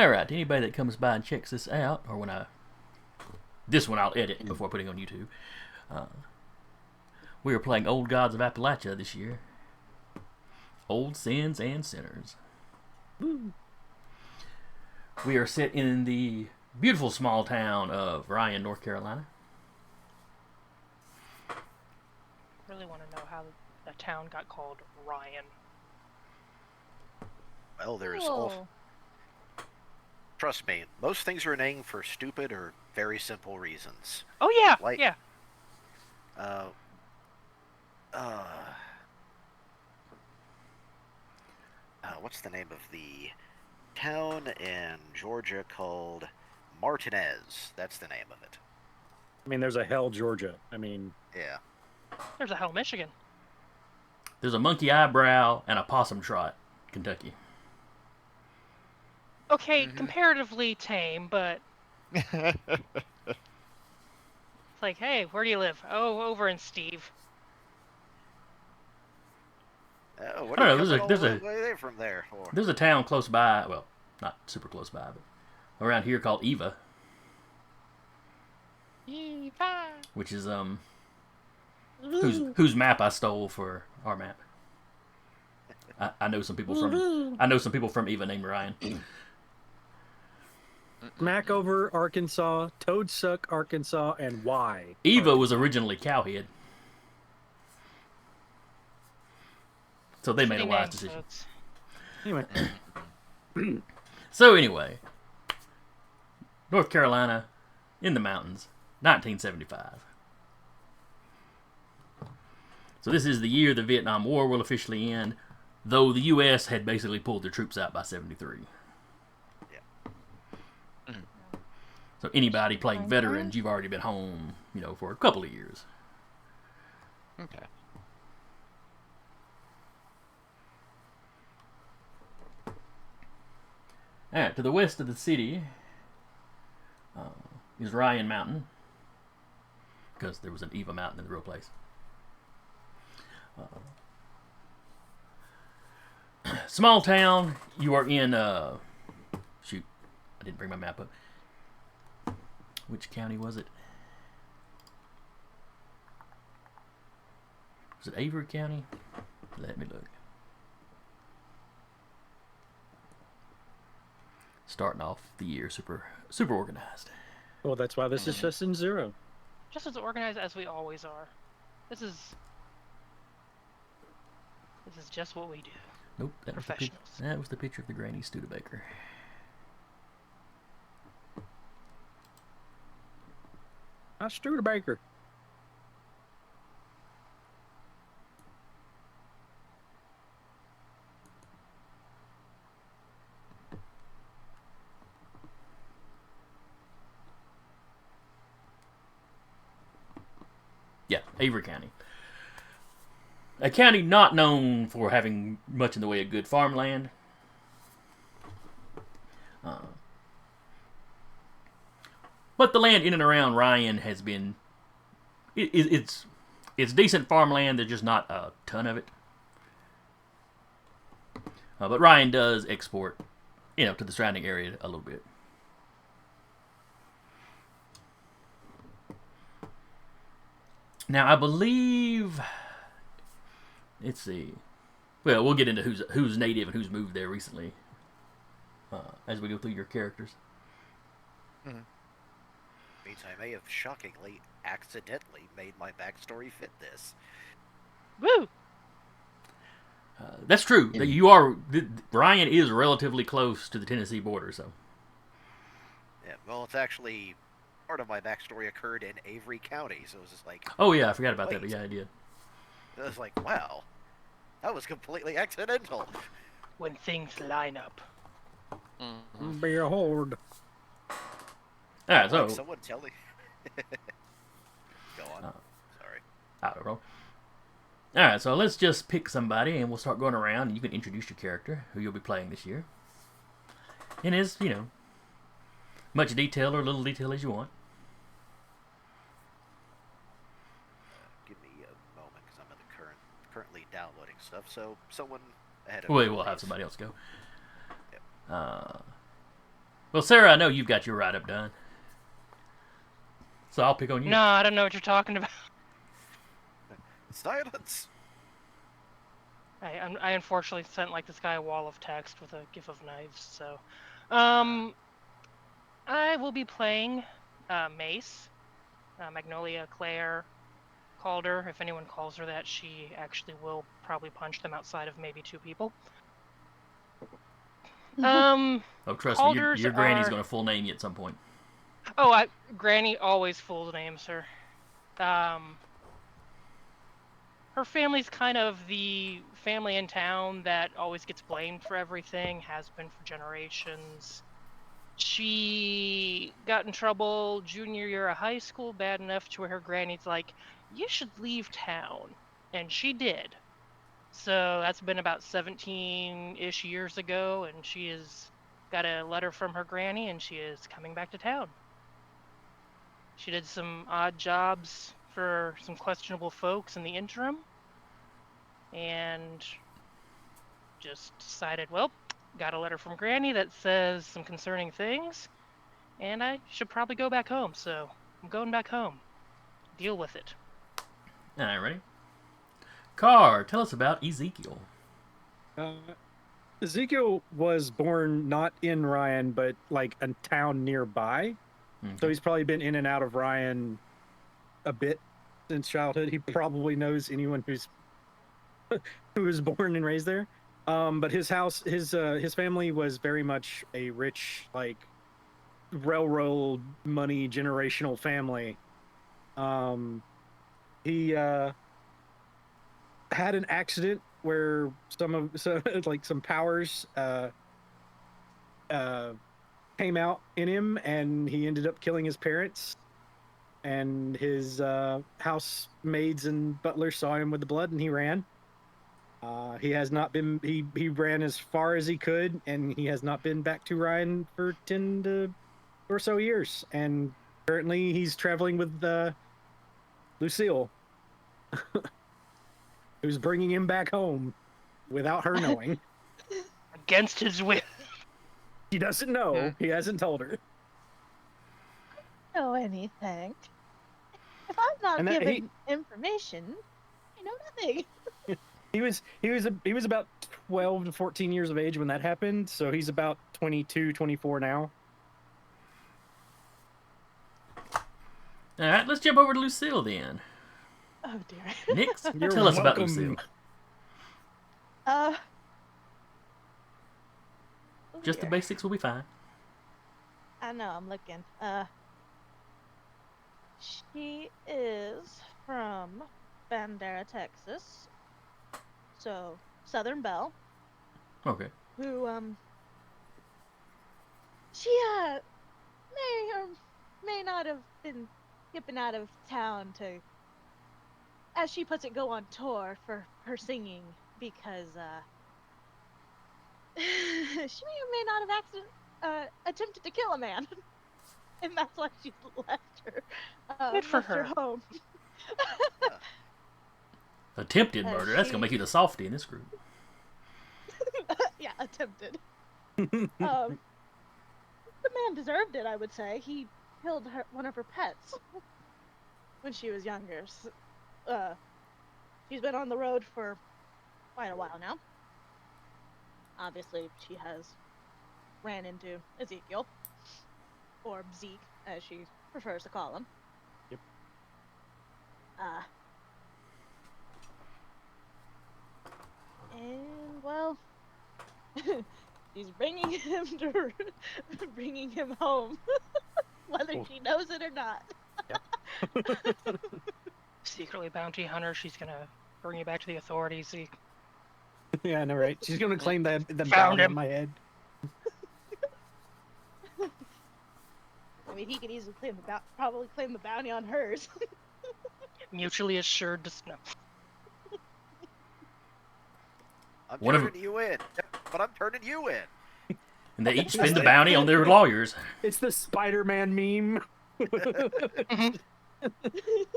Alright, anybody that comes by and checks this out, or when this one I'll edit before putting on YouTube. We are playing Old Gods of Appalachia this year. Old Sins and Sinners. Woo. We are set in the beautiful small town of Ryan, North Carolina. Really want to know how the town got called Ryan. Well, trust me, most things are named for stupid or very simple reasons. Oh yeah, like, yeah. What's the name of the town in Georgia called Martinez? That's the name of it. I mean, there's a Hell, Georgia. I mean... Yeah. There's a Hell, Michigan. There's a Monkey Eyebrow and a Possum Trot, Kentucky. Okay, comparatively tame, but... It's like, hey, where do you live? Oh, over in Steve. What are you coming all the way from there for? There's a town close by, well, not super close by, but around here called Eva. Eva! Which is, whose map I stole for our map. I know some people from Eva named Ryan. Smackover, Arkansas, Toadsuck, Arkansas, and why? Eva was originally Cowhead. So they made a wise decision. Anyway. So anyway, North Carolina, in the mountains, 1975. So this is the year the Vietnam War will officially end, though the U.S. had basically pulled their troops out by 73. Yeah. So anybody playing veterans, you've already been home, for a couple of years. Okay. Alright, to the west of the city is Ryan Mountain, because there was an Eva Mountain in the real place. Small town, you are in, shoot, I didn't bring my map up. Which county was it? Was it Avery County? Let me look. Starting off the year super organized. Well, that's why this is just in zero. Just as organized as we always are. This is just what we do. Nope, Professionals. That was the picture of the Granny Studebaker. Not Studebaker. Yeah, Avery County. A county not known for having much in the way of good farmland. But the land in and around Ryan has been... It's decent farmland, there's just not a ton of it. But Ryan does export, to the surrounding area a little bit. Now, I believe... Let's see. Well, we'll get into who's native and who's moved there recently as we go through your characters. Mm-hmm. Means I may have shockingly, accidentally made my backstory fit this. Woo! That's true. Yeah. Ryan is relatively close to the Tennessee border, so. Yeah, well, it's actually... part of my backstory occurred in Avery County, so it was just like... Oh, yeah, I forgot about that, but yeah, I did. It was like, wow, that was completely accidental. When things line up. Mm-hmm. Behold. Alright, so... someone tell me... Go on. Sorry. I don't know. Alright, so let's just pick somebody, and we'll start going around, and you can introduce your character, who you'll be playing this year. In as, much detail or little detail as you want. Give me a moment, because I'm in the currently downloading stuff, so someone ahead of We'll me, have somebody else go. Yep. Well, Sarah, I know you've got your write-up done. So I'll pick on you. No, I don't know what you're talking about. Silence. I unfortunately sent like this guy a wall of text with a gif of knives. So, I will be playing Mace, Magnolia Claire Calder. If anyone calls her that, she actually will probably punch them outside of maybe 2 people. Oh, trust me, Calders your granny's are- going to full name you at some point. Oh, Granny always full names her. Her family's kind of the family in town that always gets blamed for everything, has been for generations. She got in trouble junior year of high school, bad enough to where her granny's like, you should leave town. And she did. So that's been about 17-ish years ago, and she has got a letter from her granny, and she is coming back to town. She did some odd jobs for some questionable folks in the interim, and just decided, well, got a letter from Granny that says some concerning things, and I should probably go back home, so I'm going back home. Deal with it. All right, ready? Car, tell us about Ezekiel. Ezekiel was born not in Ryan, but like a town nearby. So he's probably been in and out of Ryan a bit since childhood. He probably knows anyone who was born and raised there. But his house, his family was very much a rich, like railroad money generational family. He had an accident where some powers came out in him, and he ended up killing his parents. And his housemaids and butlers saw him with the blood, and he ran. He has not been. He ran as far as he could, and he has not been back to Ryan for 10 or so years. And currently, he's traveling with Lucille, who's bringing him back home without her knowing. Against his will. He doesn't know. He hasn't told her. Know anything. If I'm not And that- giving information, I know nothing. He was about 12 to 14 years of age when that happened, so he's about 22, 24 now. All right, let's jump over to Lucille then. Oh dear. Nix, You're tell us about welcome. Lucille. Oh, Just the dear. basics will be fine. I know, I'm looking. She is from Bandera, Texas. So, Southern Belle, Okay. who, she, may or may not have been skipping out of town to, as she puts it, go on tour for her singing, because, she may or may not have attempted to kill a man. And that's why she left her, Good for left her her. home. Attempted murder. That's gonna make you the softy in this group. Yeah, attempted. The man deserved it, I would say. He killed one of her pets when she was younger. She's been on the road for quite a while now. Obviously, she has ran into Ezekiel, or Zeke, as she prefers to call him. Yep. And well, she's bringing him home, whether she knows it or not. Secretly bounty hunter, she's gonna bring you back to the authorities. Zeke. Yeah, I know, right? She's gonna claim the Found bounty him. on my head. I mean, he could easily probably claim the bounty on hers. Mutually assured to no. I'm One of turning you in. But I'm turning you in. And they each spend the bounty on their lawyers. It's the Spider-Man meme.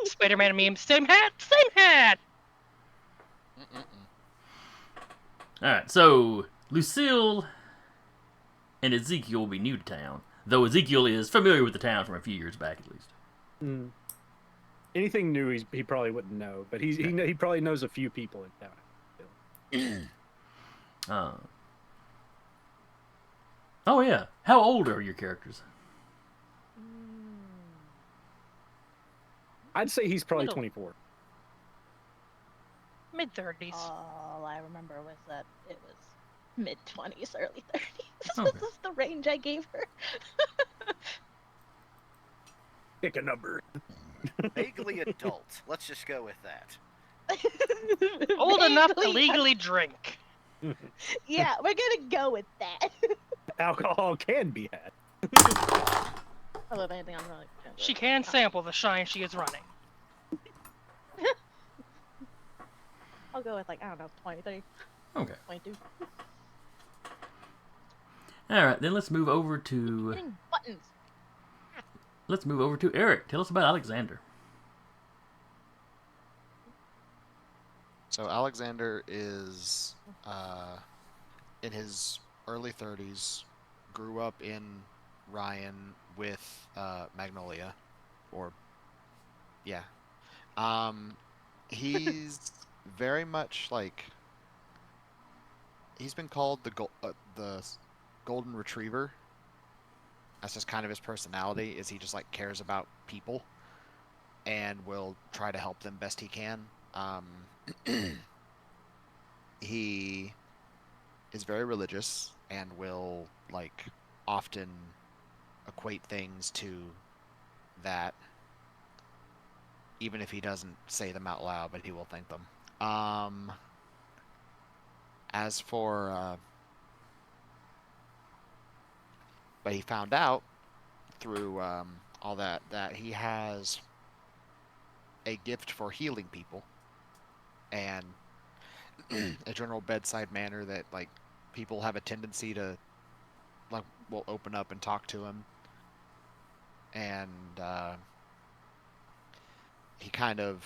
Spider-Man meme, same hat, same hat. All right, so Lucille and Ezekiel will be new to town. Though Ezekiel is familiar with the town from a few years back, at least. Mm. Anything new, he probably wouldn't know, but he probably knows a few people in town. Oh yeah. How old are your characters? I'd say he's probably Middle. 24. Mid-30s. All I remember was that it was mid-20s, early 30s. Okay. This is the range I gave her. Pick a number. Vaguely adult. Let's just go with that. Old enough to Vaguely- legally drink. Yeah, we're gonna go with that. Alcohol can be had. Although if anything, I'm really. She can sample the shine she is running. I'll go with like, I don't know, 20, 30, Okay. 22. All right, then let's move over to Hitting buttons. Eric. Tell us about Alexander. So Alexander is in his early 30s, grew up in Ryan with Magnolia, or yeah. He's very much like, he's been called the golden retriever. That's just kind of his personality, is he just like cares about people and will try to help them best he can. He is very religious and will like often equate things to that, even if he doesn't say them out loud, but he will think them. As for but he found out through all that he has a gift for healing people and a general bedside manner that like people have a tendency to like will open up and talk to him, and he kind of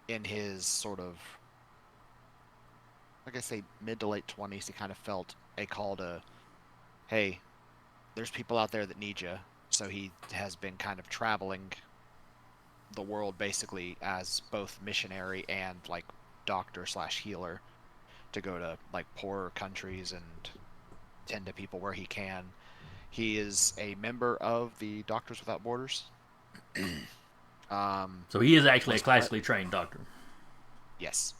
in his sort of, like I say, mid to late 20s, he kind of felt a call to, hey, there's people out there that need you. So he has been kind of traveling the world basically as both missionary and like doctor / healer to go to like poorer countries and tend to people where he can. He is a member of the Doctors Without Borders. So he is actually a classically trained doctor. Yes.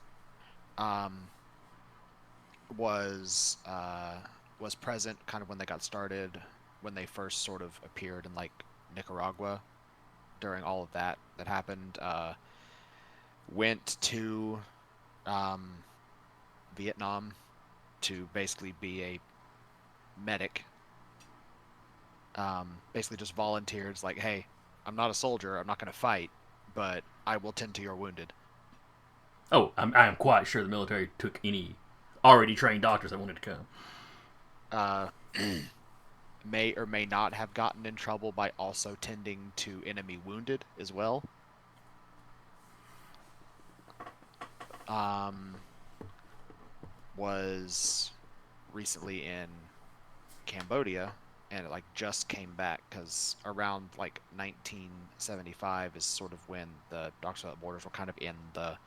Was present kind of when they got started, when they first sort of appeared in like Nicaragua during all of that happened. Went to Vietnam to basically be a medic. Basically just volunteered. It's like, hey, I'm not a soldier, I'm not going to fight, but I will tend to your wounded. Oh, I am quite sure the military took any already trained doctors that wanted to come. May or may not have gotten in trouble by also tending to enemy wounded as well. Was recently in Cambodia, and it like just came back because around like 1975 is sort of when the Doctors Without Borders were kind of in the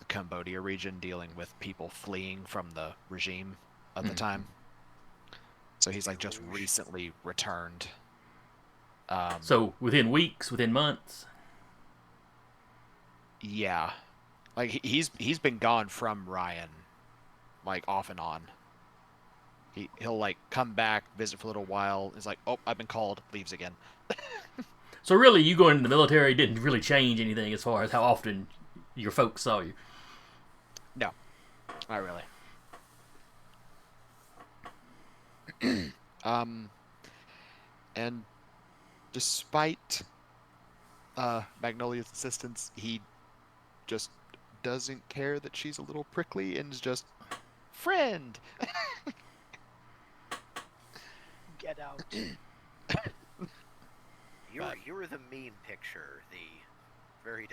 Cambodia region dealing with people fleeing from the regime at the time. So he's like just recently returned. So within weeks, within months. Yeah, like he's been gone from Ryan, like off and on. He'll like come back, visit for a little while. He's like, oh, I've been called, leaves again. So really, you going into the military didn't really change anything as far as how often your folks saw you. No, not really. And despite Magnolia's insistence, he just doesn't care that she's a little prickly and is just friend. Get out. You're the meme picture, the very.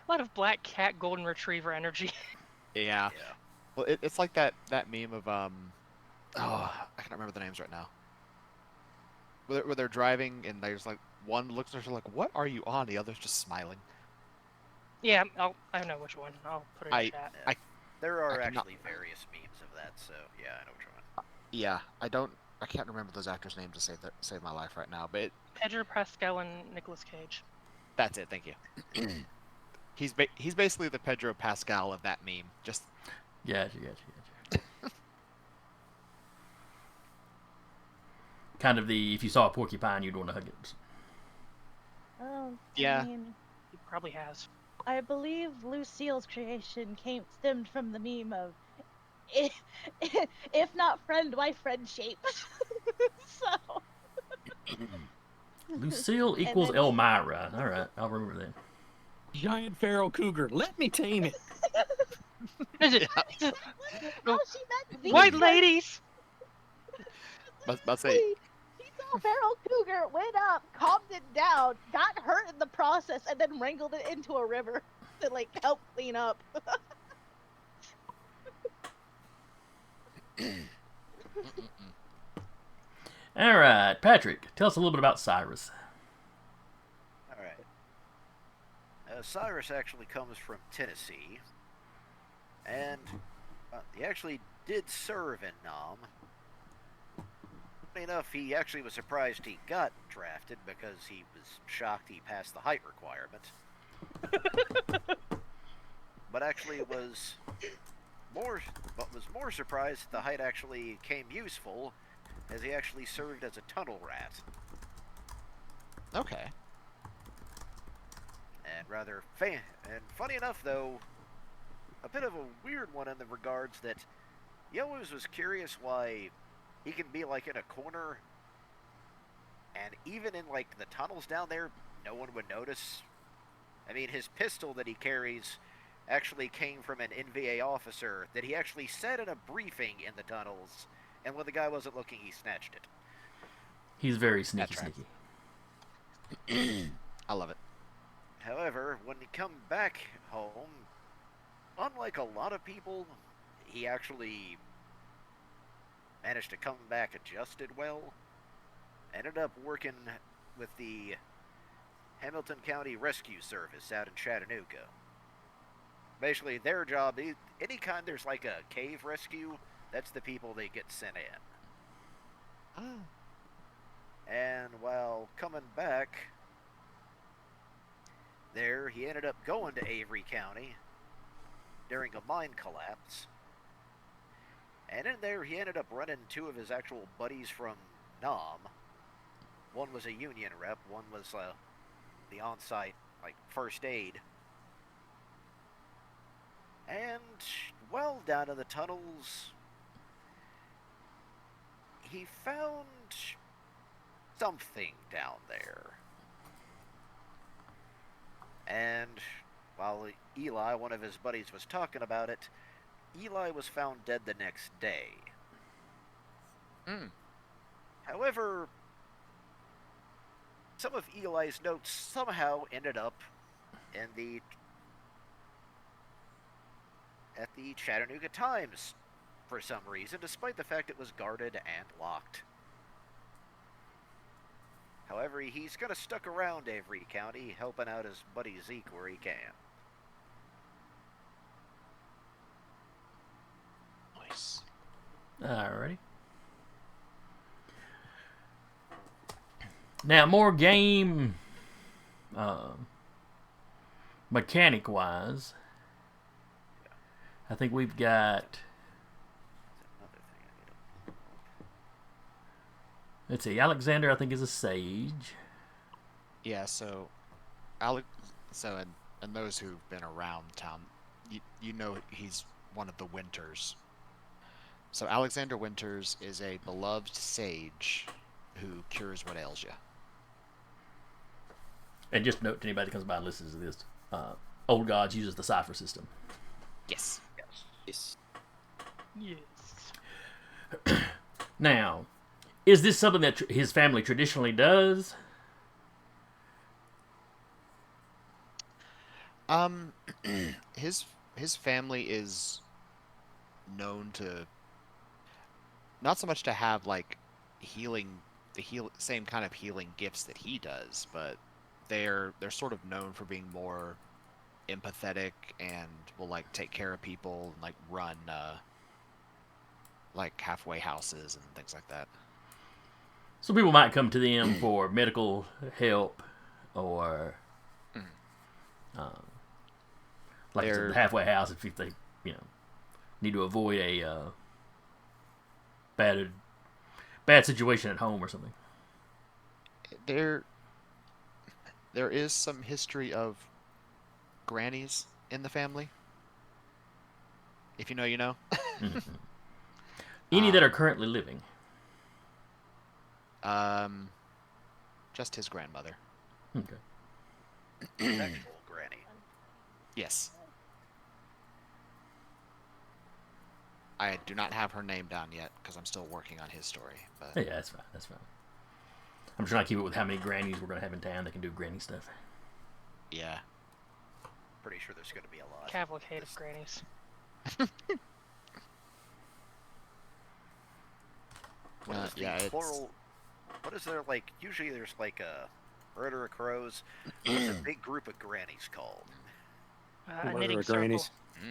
A lot of black cat golden retriever energy. Yeah. Yeah. Well, it's like that meme of Oh, I can't remember the names right now. Where they're driving and there's like one looks at her like, "What are you on?" The other's just smiling. Yeah, I know which one. I'll put it in I chat. Yeah. There are cannot- actually various memes of that, so yeah, I know which one. Yeah, I can't remember those actors' names to save my life right now, but Pedro Pascal and Nicolas Cage. that's it. Thank you. He's basically the Pedro Pascal of that meme. Just Gotcha. Kind of the, if you saw a porcupine, you'd want to hug it. Oh, Yeah. I mean, He probably has. I believe Lucille's creation stemmed from the meme of, if, if not friend, why friend shape? So. Lucille And equals then- Elmira. All right, I'll remember that. Giant feral cougar. Let me tame it. Is it? How she met Zeke White was ladies. let's say She saw a feral cougar, went up, calmed it down, got hurt in the process, and then wrangled it into a river to like help clean up. All right, Patrick, tell us a little bit about Cyrus. All right. Cyrus actually comes from Tennessee, and he actually did serve in Nam. Funny enough, he actually was surprised he got drafted because he was shocked he passed the height requirement. But actually was more surprised that the height actually came useful, as he actually served as a tunnel rat. okay. And funny enough, though, a bit of a weird one in the regards that he always was curious why he can be like in a corner, and even in like the tunnels down there, no one would notice. I mean, his pistol that he carries actually came from an NVA officer that he actually said in a briefing in the tunnels, and when the guy wasn't looking, he snatched it. He's very sneaky, That's right. sneaky. I love it. However, when he come back home, unlike a lot of people, he actually managed to come back adjusted well. Ended up working with the Hamilton County Rescue Service out in Chattanooga. Basically, their job, anytime there's like a cave rescue, that's the people they get sent in. And while coming back there, he ended up going to Avery County during a mine collapse. And in there, he ended up running two of his actual buddies from Nam. One was a union rep, one was the on-site, like, first aid. And, well, down in the tunnels, he found something down there. And while Eli, one of his buddies, was talking about it, Eli was found dead the next day. However, some of Eli's notes somehow ended up at the Chattanooga Times for some reason, despite the fact it was guarded and locked. However, he's kind of stuck around Avery County, helping out his buddy Zeke where he can. Nice. Alrighty. Now, more game mechanic-wise, I think we've got... Let's see, Alexander, I think, is a sage. Yeah, so and those who've been around town, you know he's one of the Winters. So Alexander Winters is a beloved sage who cures what ails you. And just note to anybody that comes by and listens to this, Old Gods uses the cipher system. Yes. Yes. Yes. Now, is this something that his family traditionally does? His family is known to not so much to have like same kind of healing gifts that he does, but they're sort of known for being more empathetic and will like take care of people and like run like halfway houses and things like that. So people might come to them for medical help or like I said, the halfway house if they need to avoid a bad situation at home or something. There is some history of grannies in the family. If you know, you know. Mm-hmm. Any that are currently living? Just his grandmother. Okay. Actual granny. Yes. I do not have her name down yet because I'm still working on his story. But Yeah, that's fine. That's fine. I'm trying to keep it with how many grannies we're going to have in town that can do granny stuff. yeah. Pretty sure there's going to be a lot. Cavalcade of grannies. What is the yeah, it's... plural? What is there like? Usually there's like a murder of crows. What's a big group of grannies called? A Murder knitting of circle. grannies.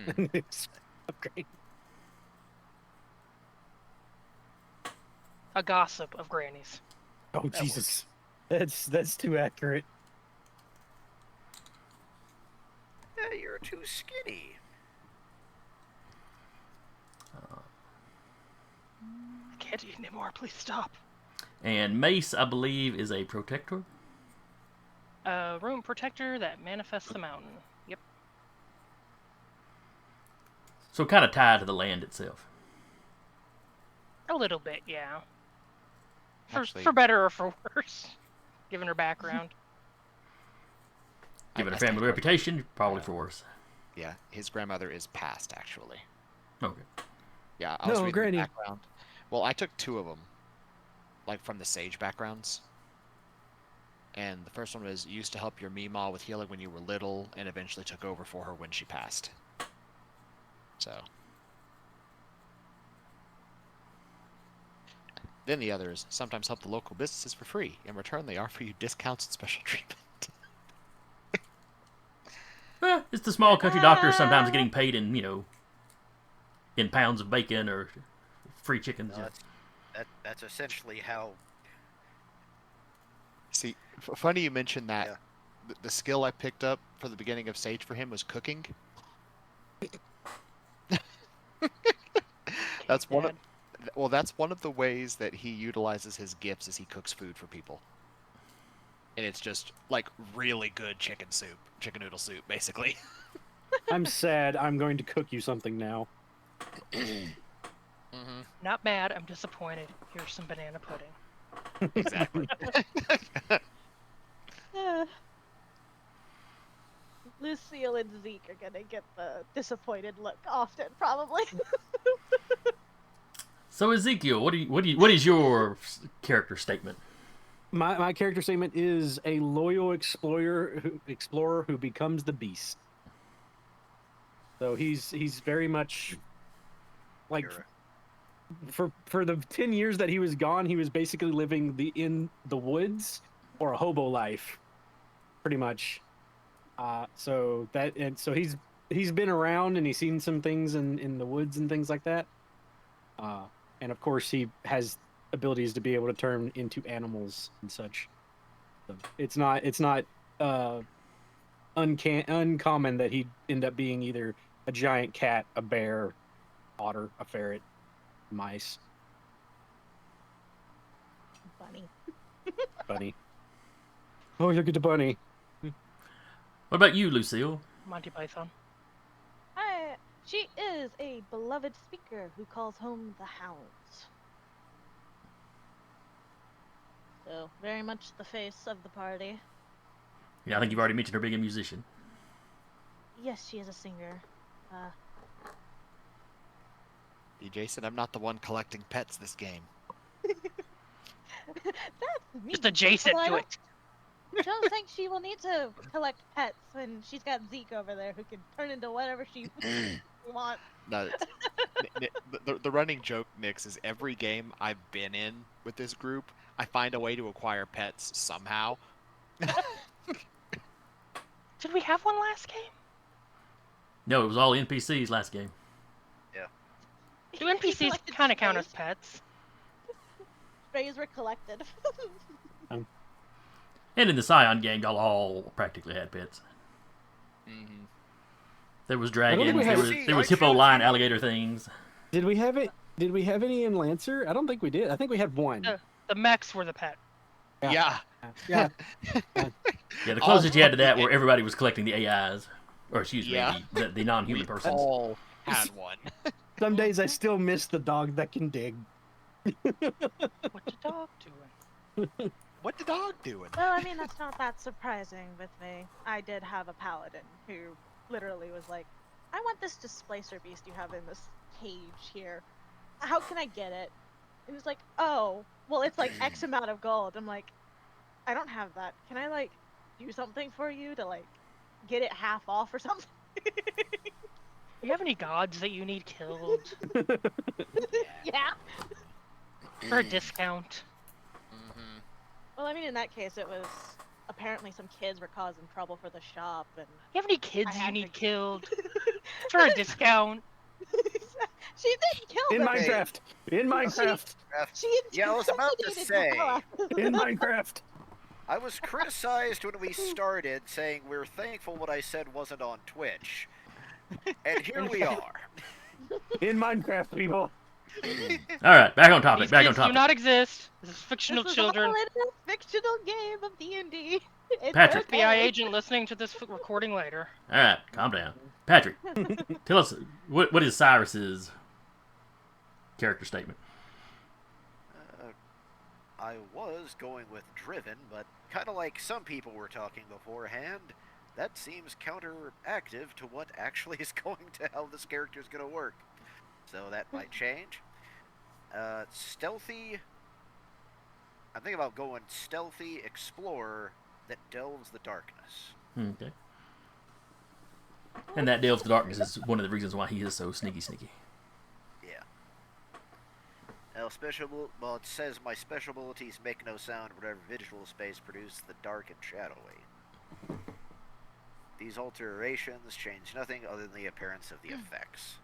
Mm. Great. A gossip of grannies. Oh That Jesus, that's too accurate. Yeah, you're too skinny. I can't eat anymore. Please stop. And mace, I believe, is a protector. A room protector that manifests the mountain. Yep. So kind of tied to the land itself. A little bit, yeah. Actually- For better or for worse, given her background. Given I a family stand reputation, probably for worse. Yeah, his grandmother is passed, actually. Okay. Yeah, I was No, reading Granny. the background. Well, I took two of them, like from the sage backgrounds. And the first one was used to help your Meemaw with healing when you were little, and eventually took over for her when she passed. So. Then the others sometimes help the local businesses for free. In return, they offer you discounts and special treatment. It's the small country doctor sometimes getting paid in pounds of bacon or free chickens. No, that's essentially how. See, funny you mentioned that. Yeah. The skill I picked up for the beginning of Sage for him was cooking. That's one of, well, that's one of the ways that he utilizes his gifts is he cooks food for people. And it's just like really good chicken noodle soup, basically. I'm sad. I'm going to cook you something now. Mm-hmm. Not mad, I'm disappointed. Here's some banana pudding. Exactly. Lucille and Zeke are gonna get the disappointed look often, probably. So Ezekiel, what is your character statement? My character statement is a loyal explorer who becomes the beast. So he's very much like for the 10 years that he was gone, he was basically living in the woods or a hobo life, pretty much. So he's been around and he's seen some things in the woods and things like that. And of course he has abilities to be able to turn into animals and such. So it's not uncommon that he'd end up being either a giant cat, a bear, otter, a ferret, mice, bunny. Oh, look at the bunny. What about you, Lucille? Monty Python. She is a beloved speaker who calls home the hounds. So, very much the face of the party. Yeah, I think you've already mentioned her being a musician. Yes, she is a singer. Jason, I'm not the one collecting pets this game. That's me. Just adjacent Well, I to don't- it. I don't think she will need to collect pets when she's got Zeke over there who can turn into whatever she want. No, the running joke, Nix, is every game I've been in with this group, I find a way to acquire pets somehow. Did we have one last game? No, it was all NPCs last game. Do NPCs Collected kind of count as strays. pets? Strays were collected. And in the Scion game, y'all all practically had pets. Mm-hmm. There was don't think dragons, we there had- was hippo lion alligator things. Did we have it? Did we have any in Lancer? I don't think we did. I think we had one. The mechs were the pet. Yeah. Yeah. Yeah, the closest you had to that were everybody was collecting the AIs. Or excuse Yeah. me, the non-human We persons. all had one. Some days I still miss the dog that can dig. What the dog doing? What the dog doing? Well, I mean, that's not that surprising with me. I did have a paladin who literally was like, I want this displacer beast you have in this cage here. How can I get it? And he's like, oh, well, it's like X amount of gold. I'm like, I don't have that. Can I, like, do something for you to, like, get it half off or something? Do you have any gods that you need killed Yeah. for a discount? Mm-hmm. Well, I mean, in that case, it was apparently some kids were causing trouble for the shop, and You have any kids I you had need to- killed for a discount? she didn't kill In them. Minecraft. In Minecraft. She Yeah, I was about to intimidated say. Bella. In Minecraft. I was criticized when we started, saying we're thankful what I said wasn't on Twitch. And here we are. In Minecraft, people. All right, back on topic. These Back on kids do topic. not exist. This is fictional This was children. all in a fictional game of D&D. It's Patrick. okay. FBI agent listening to this recording later. All right, calm down. Patrick, tell us what is Cyrus's character statement? I was going with driven, but kind of like some people were talking beforehand, that seems counteractive to what actually is going to how this character is going to work. So that might change. Stealthy. I'm thinking about going stealthy explorer that delves the darkness. Okay. And that delves the darkness is one of the reasons why he is so sneaky. Yeah. Now, well, it says my special abilities make no sound whatever visual space produce the dark and shadowy. These alterations change nothing other than the appearance of the effects.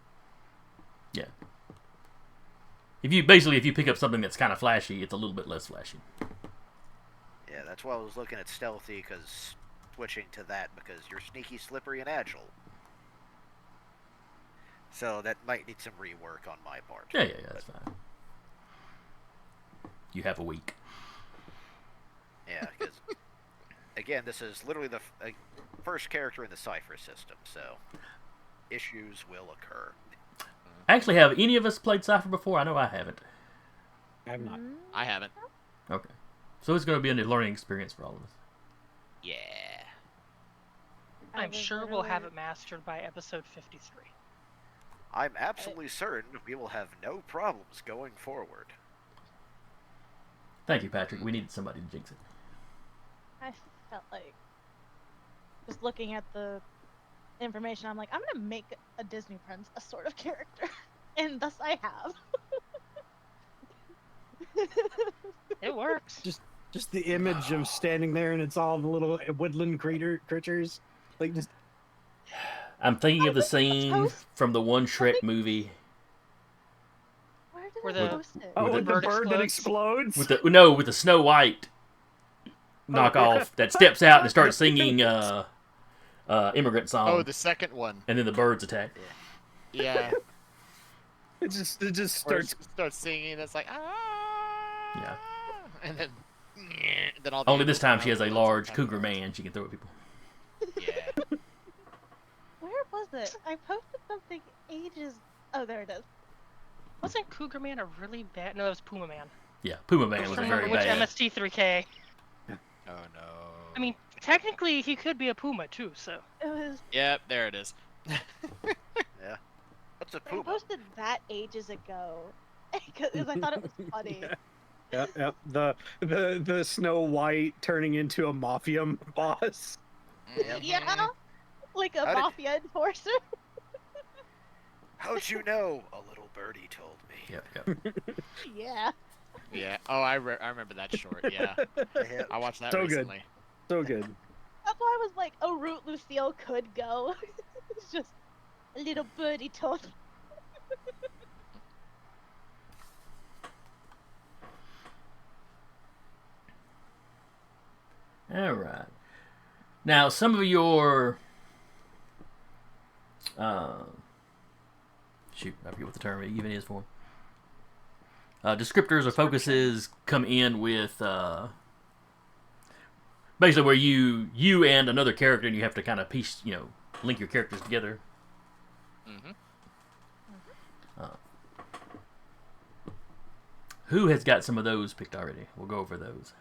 Yeah. If you pick up something that's kind of flashy, it's a little bit less flashy. Yeah, that's why I was looking at stealthy, because switching to that, because you're sneaky, slippery, and agile. So that might need some rework on my part. Yeah, that's fine. You have a week. Yeah, because again, this is literally the first character in the Cypher system, so issues will occur. Actually, have any of us played Cypher before? I know I haven't. I'm not. I haven't. Okay. So it's going to be a new learning experience for all of us. Yeah. I'm was sure we'll have literally- it mastered by episode 53. I'm absolutely certain we will have no problems going forward. Thank you, Patrick. We needed somebody to jinx it. I felt like just looking at the information, I'm like, I'm gonna make a Disney Prince a sort of character, and thus I have. It works. Just the image of standing there and it's all the little woodland creatures. Like just I'm thinking of the I think it's scene host- from the one Shrek movie Where did Where I the- post it? oh, With with the bird bird that explodes? explodes. with the Snow White knockoff that steps out and starts singing immigrant song, Oh, the second one. and then the birds attack. Yeah. It just Where it starts. starts singing. It's like Yeah. and then all. The Only this time she has a animals large come cougar out. man she can throw at people. Yeah. Where was it? I posted something ages. Oh, there it is. Wasn't Cougar Man a really bad? No, that was Puma Man. Yeah, Puma Man was From very which bad. MST3K. Oh no. I mean, technically he could be a Puma too. So It was. Yep, there it is. What's a I puma? posted that ages ago because I thought it was funny. Yep. The Snow White turning into a mafia boss. Yep. Yeah, like a How did- mafia enforcer. How'd you know? A little birdie told me. Yep. Yeah. Yeah. Oh, I remember that short. Yeah. Yep. I watched that So good. recently. So good. That's why I was like, a route Lucille could go. It's just a little birdie told me. All right. Now, some of your shoot, I forget what the term even is for. Descriptors or focuses come in with basically where you and another character, and you have to kind of link your characters together. Mm-hmm. Who has got some of those picked already? We'll go over those.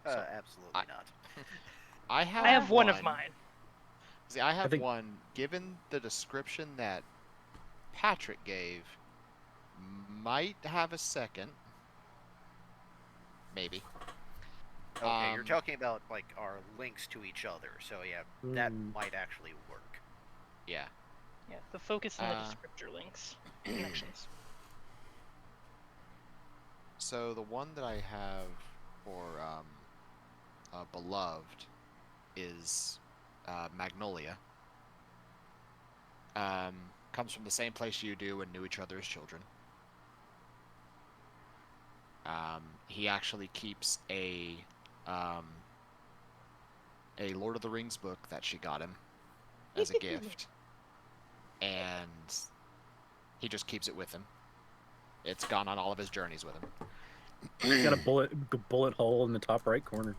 Absolutely I- not. I have. I have one of mine. See, I have think- one. Given the description that Patrick gave, might have a second. Maybe. Okay, you're Um, talking about like our links to each other, so yeah, that Mm. might actually work. Yeah. Yeah, the focus and the Uh, descriptor links connections. So the one that I have for beloved is Magnolia. Comes from the same place you do and knew each other as children. He actually keeps a Lord of the Rings book that she got him as a gift, and he just keeps it with him. It's gone on all of his journeys with him. Got a bullet hole in the top right corner.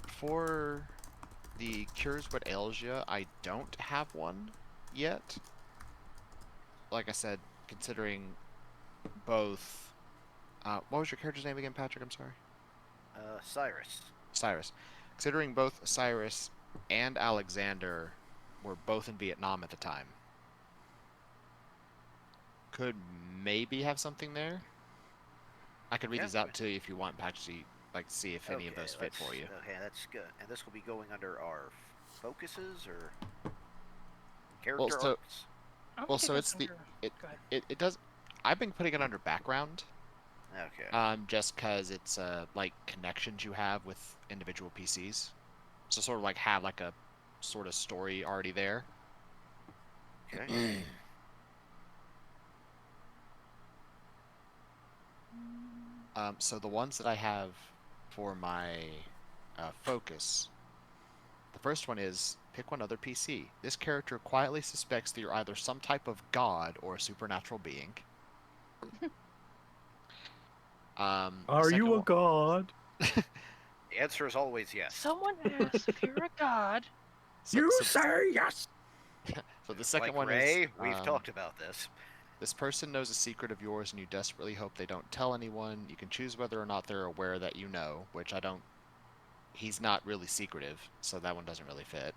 For the Cures What Ails Ya, I don't have one yet. Like I said, considering both. What was your character's name again, Patrick? I'm sorry. Cyrus. Cyrus. Considering both Cyrus and Alexander were both in Vietnam at the time, could maybe have something there. I could read Yeah. these out to you if you want, Patrick, like see if any of those fit for you. Okay, that's good. And this will be going under our focuses or character so- arcs. I'll Well, make so it it's the under- it, Go ahead. it does. I've been putting it under background, Okay. just because it's like connections you have with individual PCs, so sort of like have like a sort of story already there. Okay. So the ones that I have for my focus, the first one is pick one other PC. This character quietly suspects that you're either some type of god or a supernatural being. The Are second you a one- god? The answer is always yes. Someone asks if you're a god. You so, say yes. so the second Like one Ray, is we've talked about this. this person knows a secret of yours and you desperately hope they don't tell anyone. You can choose whether or not they're aware that you know, which I don't. He's not really secretive, so that one doesn't really fit.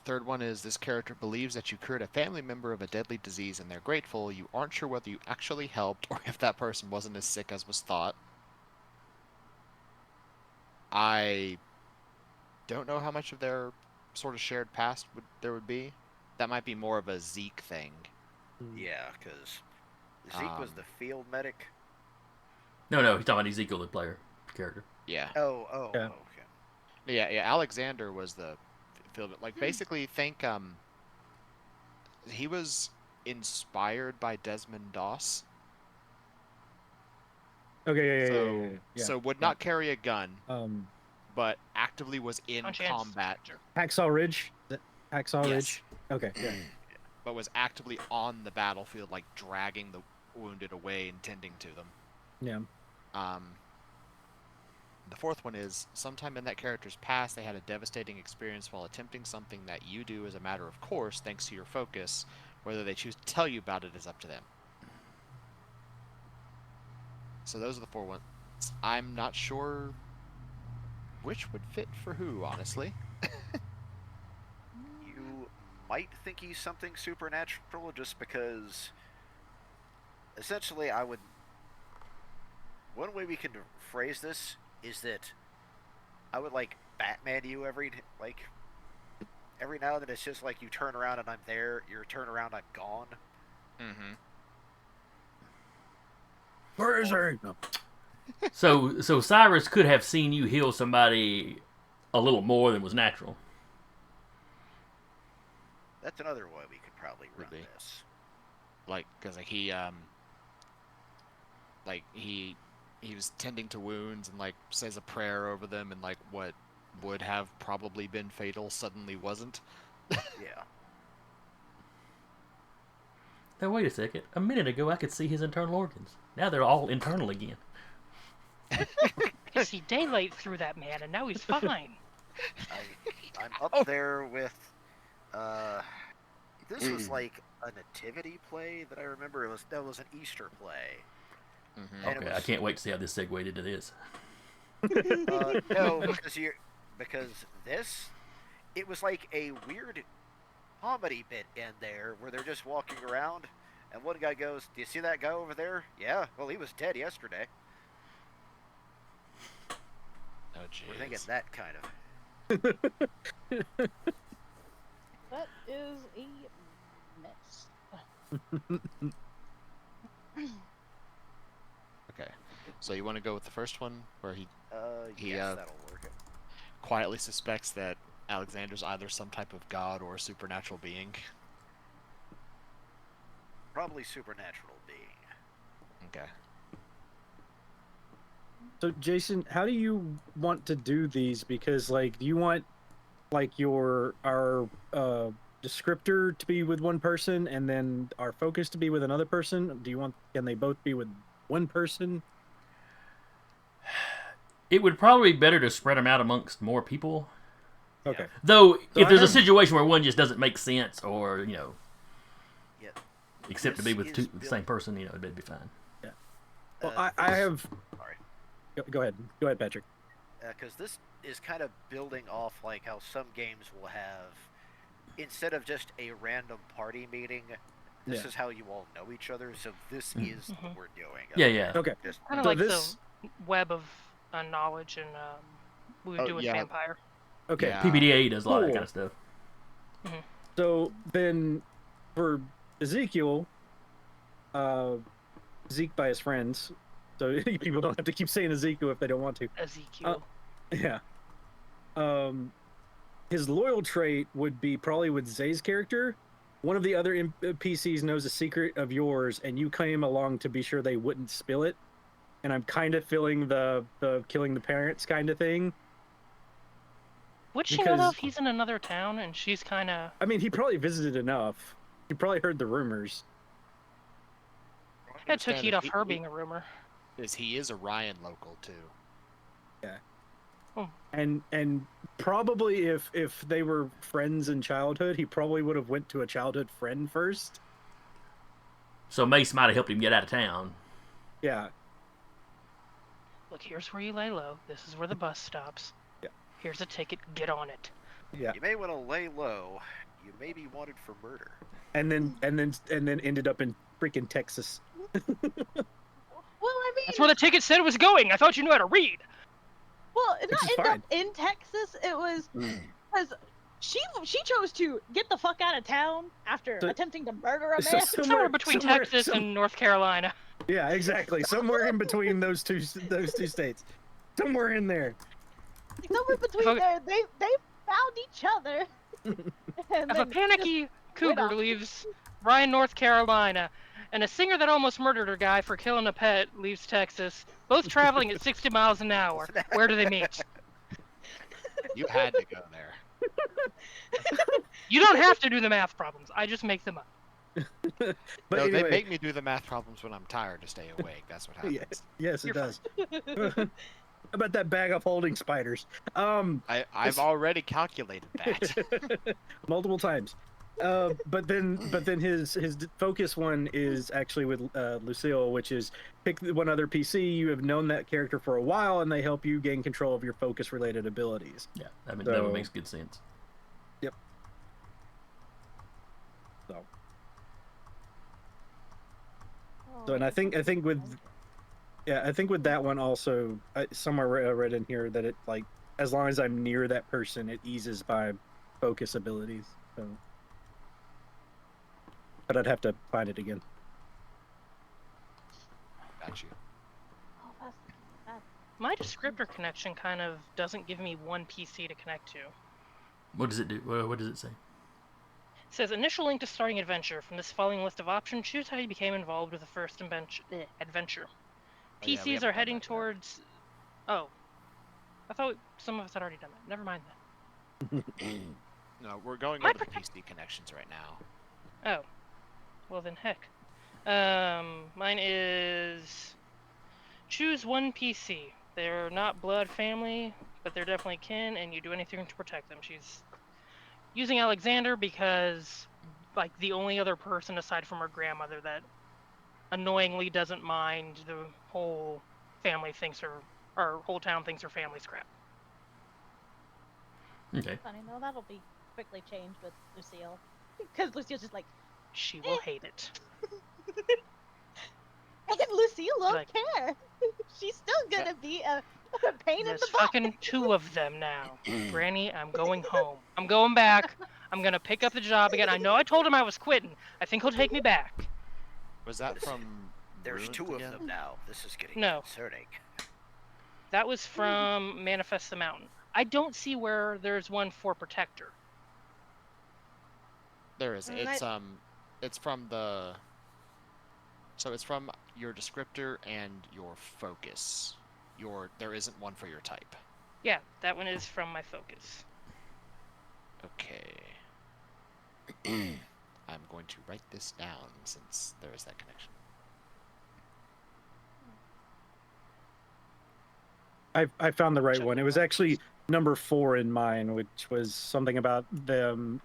Third one is this character believes that you cured a family member of a deadly disease and they're grateful. You aren't sure whether you actually helped or if that person wasn't as sick as was thought. I don't know how much of their sort of shared past there would be. That might be more of a Zeke thing. Yeah, because Zeke was Um, the field medic. No, he's talking about Ezekiel, the player character. Yeah. Oh, Yeah. okay. Yeah. Alexander was the field, like basically think he was inspired by Desmond Doss. Okay, yeah. So would not carry a gun, Um, but actively was in Conscientious combat, objector. Hacksaw Ridge. Hacksaw Yes. Ridge. Okay, yeah. but was actively on the battlefield, like dragging the wounded away and tending to them. Yeah. The fourth one is sometime in that character's past, they had a devastating experience while attempting something that you do as a matter of course, thanks to your focus. Whether they choose to tell you about it is up to them. So those are the four ones. I'm not sure which would fit for who, honestly. You might think he's something supernatural just because. Essentially, One way we can phrase this is that I would like Batman you every now and then. It's just like you turn around and I'm there. You turn around, I'm gone. Mm-hmm. Where is he? No. So Cyrus could have seen you heal somebody a little more than was natural. That's another way we could probably run Could be. this. Like, because he was tending to wounds and like says a prayer over them, and like what would have probably been fatal suddenly wasn't. Yeah. Now wait a second. A minute ago I could see his internal organs. Now they're all internal again. I see daylight through that man, and now he's fine. I'm up there with. This was like a nativity play that I remember. That was an Easter play. Mm-hmm. And Okay, it I was, can't wait to see how this segued into this. no, because this, it was like a weird comedy bit in there where they're just walking around, and one guy goes, "Do you see that guy over there? Yeah. Well, he was dead yesterday." Oh, jeez. We're thinking that kind of. That is a mess. Okay, so you want to go with the first one where he Yes, that'll work. quietly suspects that Alexander's either some type of god or a supernatural being. Probably supernatural being. Okay. So Jason, how do you want to do these? Because like, do you want like our descriptor to be with one person and then our focus to be with another person? Can they both be with one person? It would probably be better to spread them out amongst more people. Okay. Though, So if I there's a have- situation where one just doesn't make sense, or Yeah. except to be This with is the same person, it'd be fine. Well, I have. Sorry. Go ahead. Go ahead, Patrick. Because this is kind of building off like how some games will have, instead of just a random party meeting, this Yeah. is how you all know each other. So this Mm. is what we're doing. Yeah. Okay. Just, Kind of So like this- the web of knowledge and we would do with yeah. vampire. Okay. Yeah. PBDA does a lot of that Cool. kind of stuff. So then, for Ezekiel, Zeke by his friends. So people don't have to keep saying Ezekiel if they don't want to. Ezekiel. Yeah. His loyal trait would be probably with Zay's character. One of the other PCs knows a secret of yours, and you came along to be sure they wouldn't spill it. And I'm kind of feeling the killing the parents kind of thing. Would she know though because- if he's in another town and she's kind of... I mean, he probably visited enough. He probably heard the rumors. That took Understand heat that off her being a rumor. He is a Ryan local too. And probably if they were friends in childhood, he probably would have went to a childhood friend first. So Mace might have helped him get out of town. Yeah. Look, here's where you lay low. This is where the bus stops. Yeah. Here's a ticket. Get on it. Yeah. you may want to lay low. You may be wanted for murder. And then ended up in freaking Texas. Well, I mean, That's where the ticket said it was going. I thought you knew how to read. well, it Which is not end fine. up in Texas. It was because she chose to get the fuck out of town after So- attempting to murder a so man. Somewhere between Texas and North Carolina. Yeah, exactly. Somewhere in between those two states. Somewhere in there. Somewhere between Okay. there, they found each other. And If a then panicky cougar off. leaves Ryan, North Carolina, and a singer that almost murdered her guy for killing a pet leaves Texas, both traveling at 60 miles an hour, where do they meet? You had to go there. You don't have to do the math problems. I just make them up. But No, anyway, they make me do the math problems when I'm tired to stay awake. That's what happens. yes, it You're does. How about that bag of holding spiders? I've already calculated that. Multiple times. But then his focus one is actually with Lucille, which is pick one other PC. You have known that character for a while, and they help you gain control of your focus related abilities. Yeah, that So- makes good sense. So, and I think with that one also, somewhere I read in here that it like as long as I'm near that person, it eases my focus abilities. So, but I'd have to find it again. Got you. Oh, that's My descriptor connection kind of doesn't give me one PC to connect to. What does it do? What does it say? It says, initial link to starting adventure. From this following list of options, choose how you became involved with the first adventure. Oh, yeah, we PCs haven't are done heading that yet. towards... Oh. I thought some of us had already done that. Never mind then. No, we're going My over the PC connections right now. Oh. Well then, heck. Mine is... Choose one PC. They're not blood family, but they're definitely kin, and you do anything to protect them. She's using Alexander because, like, the only other person aside from her grandmother that annoyingly doesn't mind the whole family thinks her, or whole town thinks her family's crap. Okay. funny though. That'll be quickly changed with Lucille, because Lucille's just like, She will hate it. and Lucille won't Like- care. She's still gonna be a pain in There's the butt. fucking 2 of them now. Granny, I'm going home. I'm going back. I'm gonna pick up the job again. I know I told him I was quitting. I think he'll take me back. Was that Listen, from? There's Ruined 2 of again? them now. This is getting No. concerning. That was from Manifest the Mountain. I don't see where there's one for Protector. There is. Mm, It's from the. So it's from your descriptor and your focus. There isn't one for your type. Yeah, that one is from my focus. Okay. I'm going to write this down since there is that connection. I found the right one. It was actually number 4 in mine, which was something about them.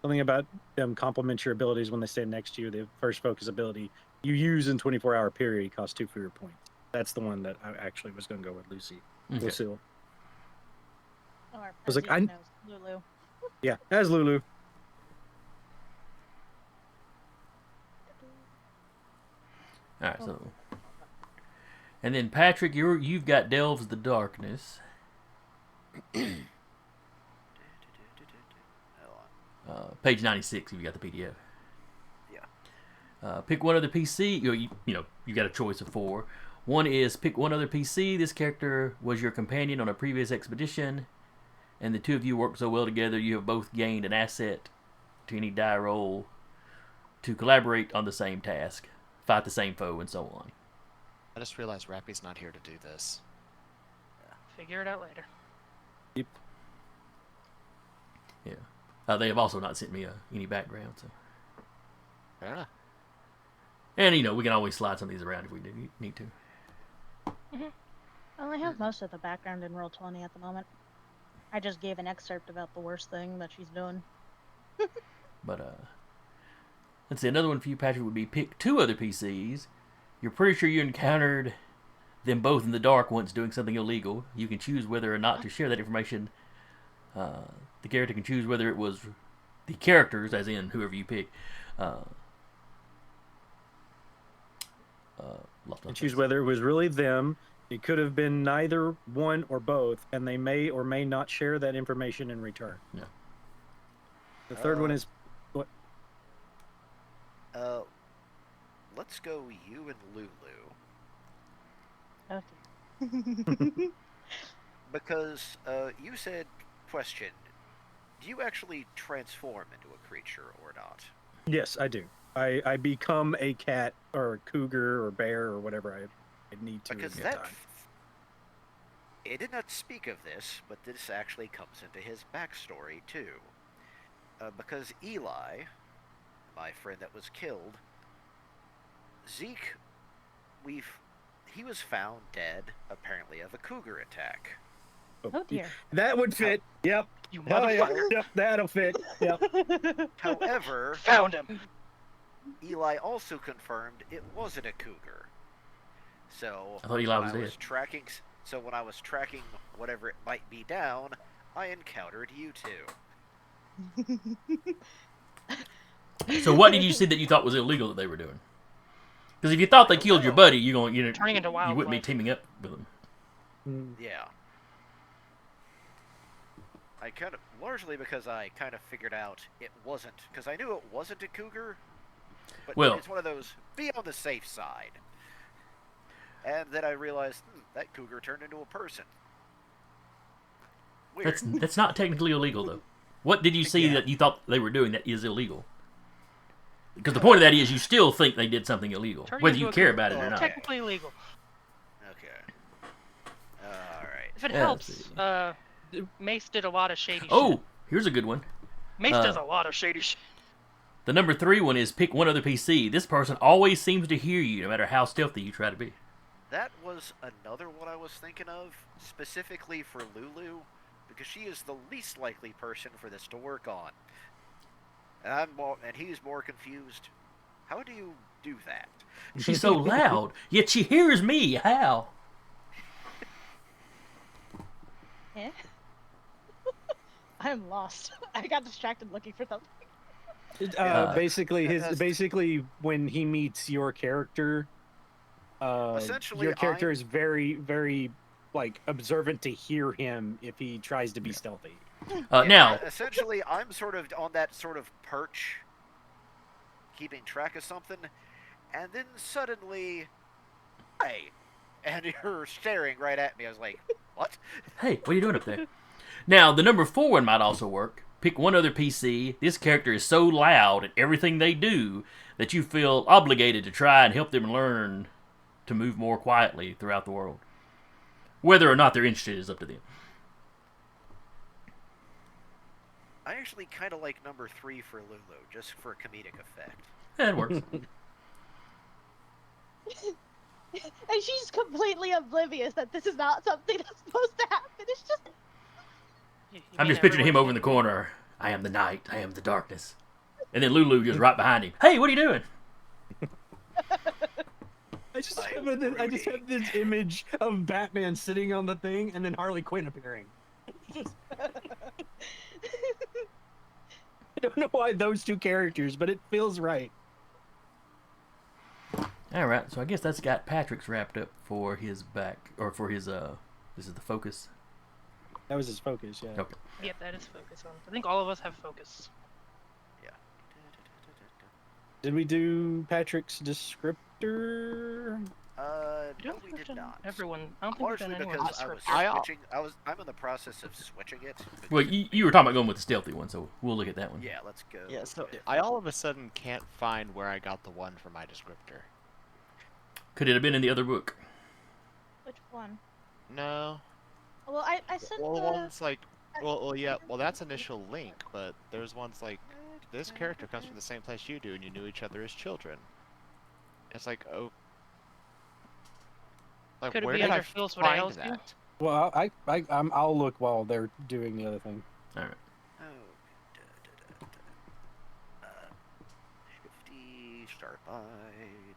Something about them complement your abilities when they stand next to you. The first focus ability you use in 24-hour period costs 2 for your points. That's the one that I actually was going to go with, Okay. Lucille. Or, was as like, Zeke knows, Lulu. Yeah, as Lulu. All right. So, and then Patrick, you've got Delves the Darkness. Hold on. Page 96. If you got the PDF. Yeah. Pick one other PC. You got a choice of 4. One is pick one other PC. This character was your companion on a previous expedition, and the 2 of you work so well together you have both gained an asset to any die roll to collaborate on the same task, fight the same foe, and so on. I just realized Rappy's not here to do this. Figure it out later. Yep. Yeah. They have also not sent me any background. So. Fair enough. And, we can always slide some of these around if we need to. Well, I have most of the background in Roll20 at the moment. I just gave an excerpt about the worst thing that she's doing. But, let's see, another one for you, Patrick, would be pick 2 other PCs. You're pretty sure you encountered them both in the dark once doing something illegal. You can choose whether or not to share that information. The character can choose whether it was the characters, as in whoever you pick. And choose whether it was really them. It could have been neither one or both, and they may or may not share that information in return. Yeah. The third one is what? Let's go you and Lulu. Okay. Because you said, question, do you actually transform into a creature or not? Yes, I do. I become a cat or a cougar or bear or whatever I need to. Because at that... time. It did not speak of this, but this actually comes into his backstory, too. Because Eli, my friend that was killed, Zeke, he was found dead, apparently of a cougar attack. Oh dear. That would fit. Yep. You Oh, yeah. motherfucker. Yep. That'll fit. Yep. However, Found him. Eli also confirmed it wasn't a cougar. So I thought Eli when was I dead. was tracking, so when I was tracking whatever it might be down, I encountered you two. So what did you see that you thought was illegal that they were doing? Because if you thought they killed your buddy, Turning into you wouldn't be wildlife. teaming up with them. Mm. Yeah. largely because I kind of figured out it wasn't, because I knew it wasn't a cougar, but Well- it's one of those, be on the safe side. And then I realized, that cougar turned into a person. Weird. That's not technically illegal, though. What did you see Yeah. that you thought they were doing that is illegal? Because the point of that is you still think they did something illegal, Turning whether into you a care cougar. about it or not. Technically illegal. Okay. Alright. If it Yeah, helps, let's Mace did a lot of shady shit. Oh, here's a good one. Mace does a lot of shady shit. The number 3 one is pick one other PC. This person always seems to hear you, no matter how stealthy you try to be. That was another one I was thinking of, specifically for Lulu, because she is the least likely person for this to work on. And he's more confused. How do you do that? She's so loud, yet she hears me. How? Eh? I'm lost. I got distracted looking for something. Basically, when he meets your character, Essentially, your character is very, very like observant to hear him if he tries to be stealthy. Now, essentially, I'm sort of on that sort of perch, keeping track of something, and then suddenly, hey, and you're staring right at me. I was like, what? hey, what are you doing up there? Now, the number 4 one might also work. Pick one other PC. This character is so loud at everything they do that you feel obligated to try and help them learn to move more quietly throughout the world. Whether or not they're interested is up to them. I actually kind of like number 3 for Lulu, just for comedic effect. Yeah, it works. And she's completely oblivious that this is not something that's supposed to happen. It's just I'm just picturing him over in the corner. I am the night. I am the darkness. And then Lulu just right behind him. Hey, what are you doing? I just have this image of Batman sitting on the thing and then Harley Quinn appearing. I don't know why those two characters, but it feels right. All right, so I guess that's got Patrick's wrapped up for his back, or for his, this is the focus. That was his focus, yeah. Okay. Yep, that is focus on. I think all of us have focus. Yeah. Did we do Patrick's descriptor? No, we did not. Everyone, I don't think we've Largely done anyone's because I was descriptor. switching. I'm in the process of switching it. Well, you were talking about going with the stealthy one, so we'll look at that one. Yeah, let's go. Yeah, so with- I all of a sudden can't find where I got the one for my descriptor. Could it have been in the other book? which one? No. Well, I sent Well, the. one's like, yeah, well, that's initial link, but there's ones like, this character comes from the same place you do, and you knew each other as children. It's like, oh. Like, Could it where be did I under Phil's what find ails you? that? Well, I'll look while they're doing the other thing. All right. Oh, 50 Starfied.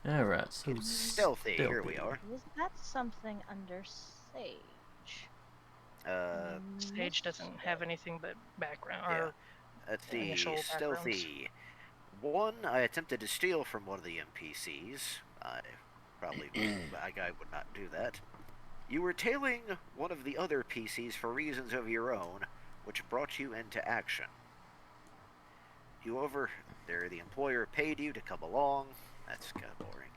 All right. So It's stealthy. Here we are. Was that something under Sage? Sage doesn't have anything but background. Yeah. Or Let's see. initial Stealthy. One, I attempted to steal from one of the NPCs. I would not do that. You were tailing one of the other PCs for reasons of your own, which brought you into action. The employer paid you to come along. That's kind of boring.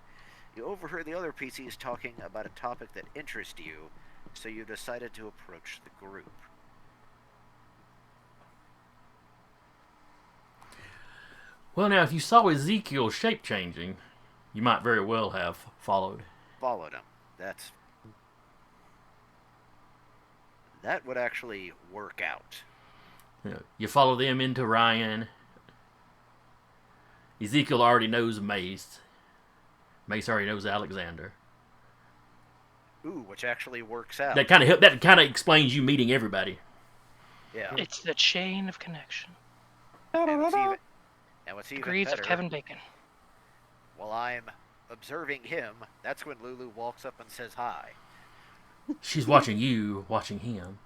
You overheard the other PCs talking about a topic that interested you, so you decided to approach the group. Well, now, if you saw Ezekiel shape changing, you might very well have followed. Followed him. That would actually work out. You follow them into Ryan. Ezekiel already knows Mace. Mace already knows Alexander. Ooh, which actually works out. That kind of explains you meeting everybody. Yeah. it's the chain of connection. And what's even Degrees better, of Kevin Bacon. while I'm observing him, that's when Lulu walks up and says hi. She's watching you, watching him.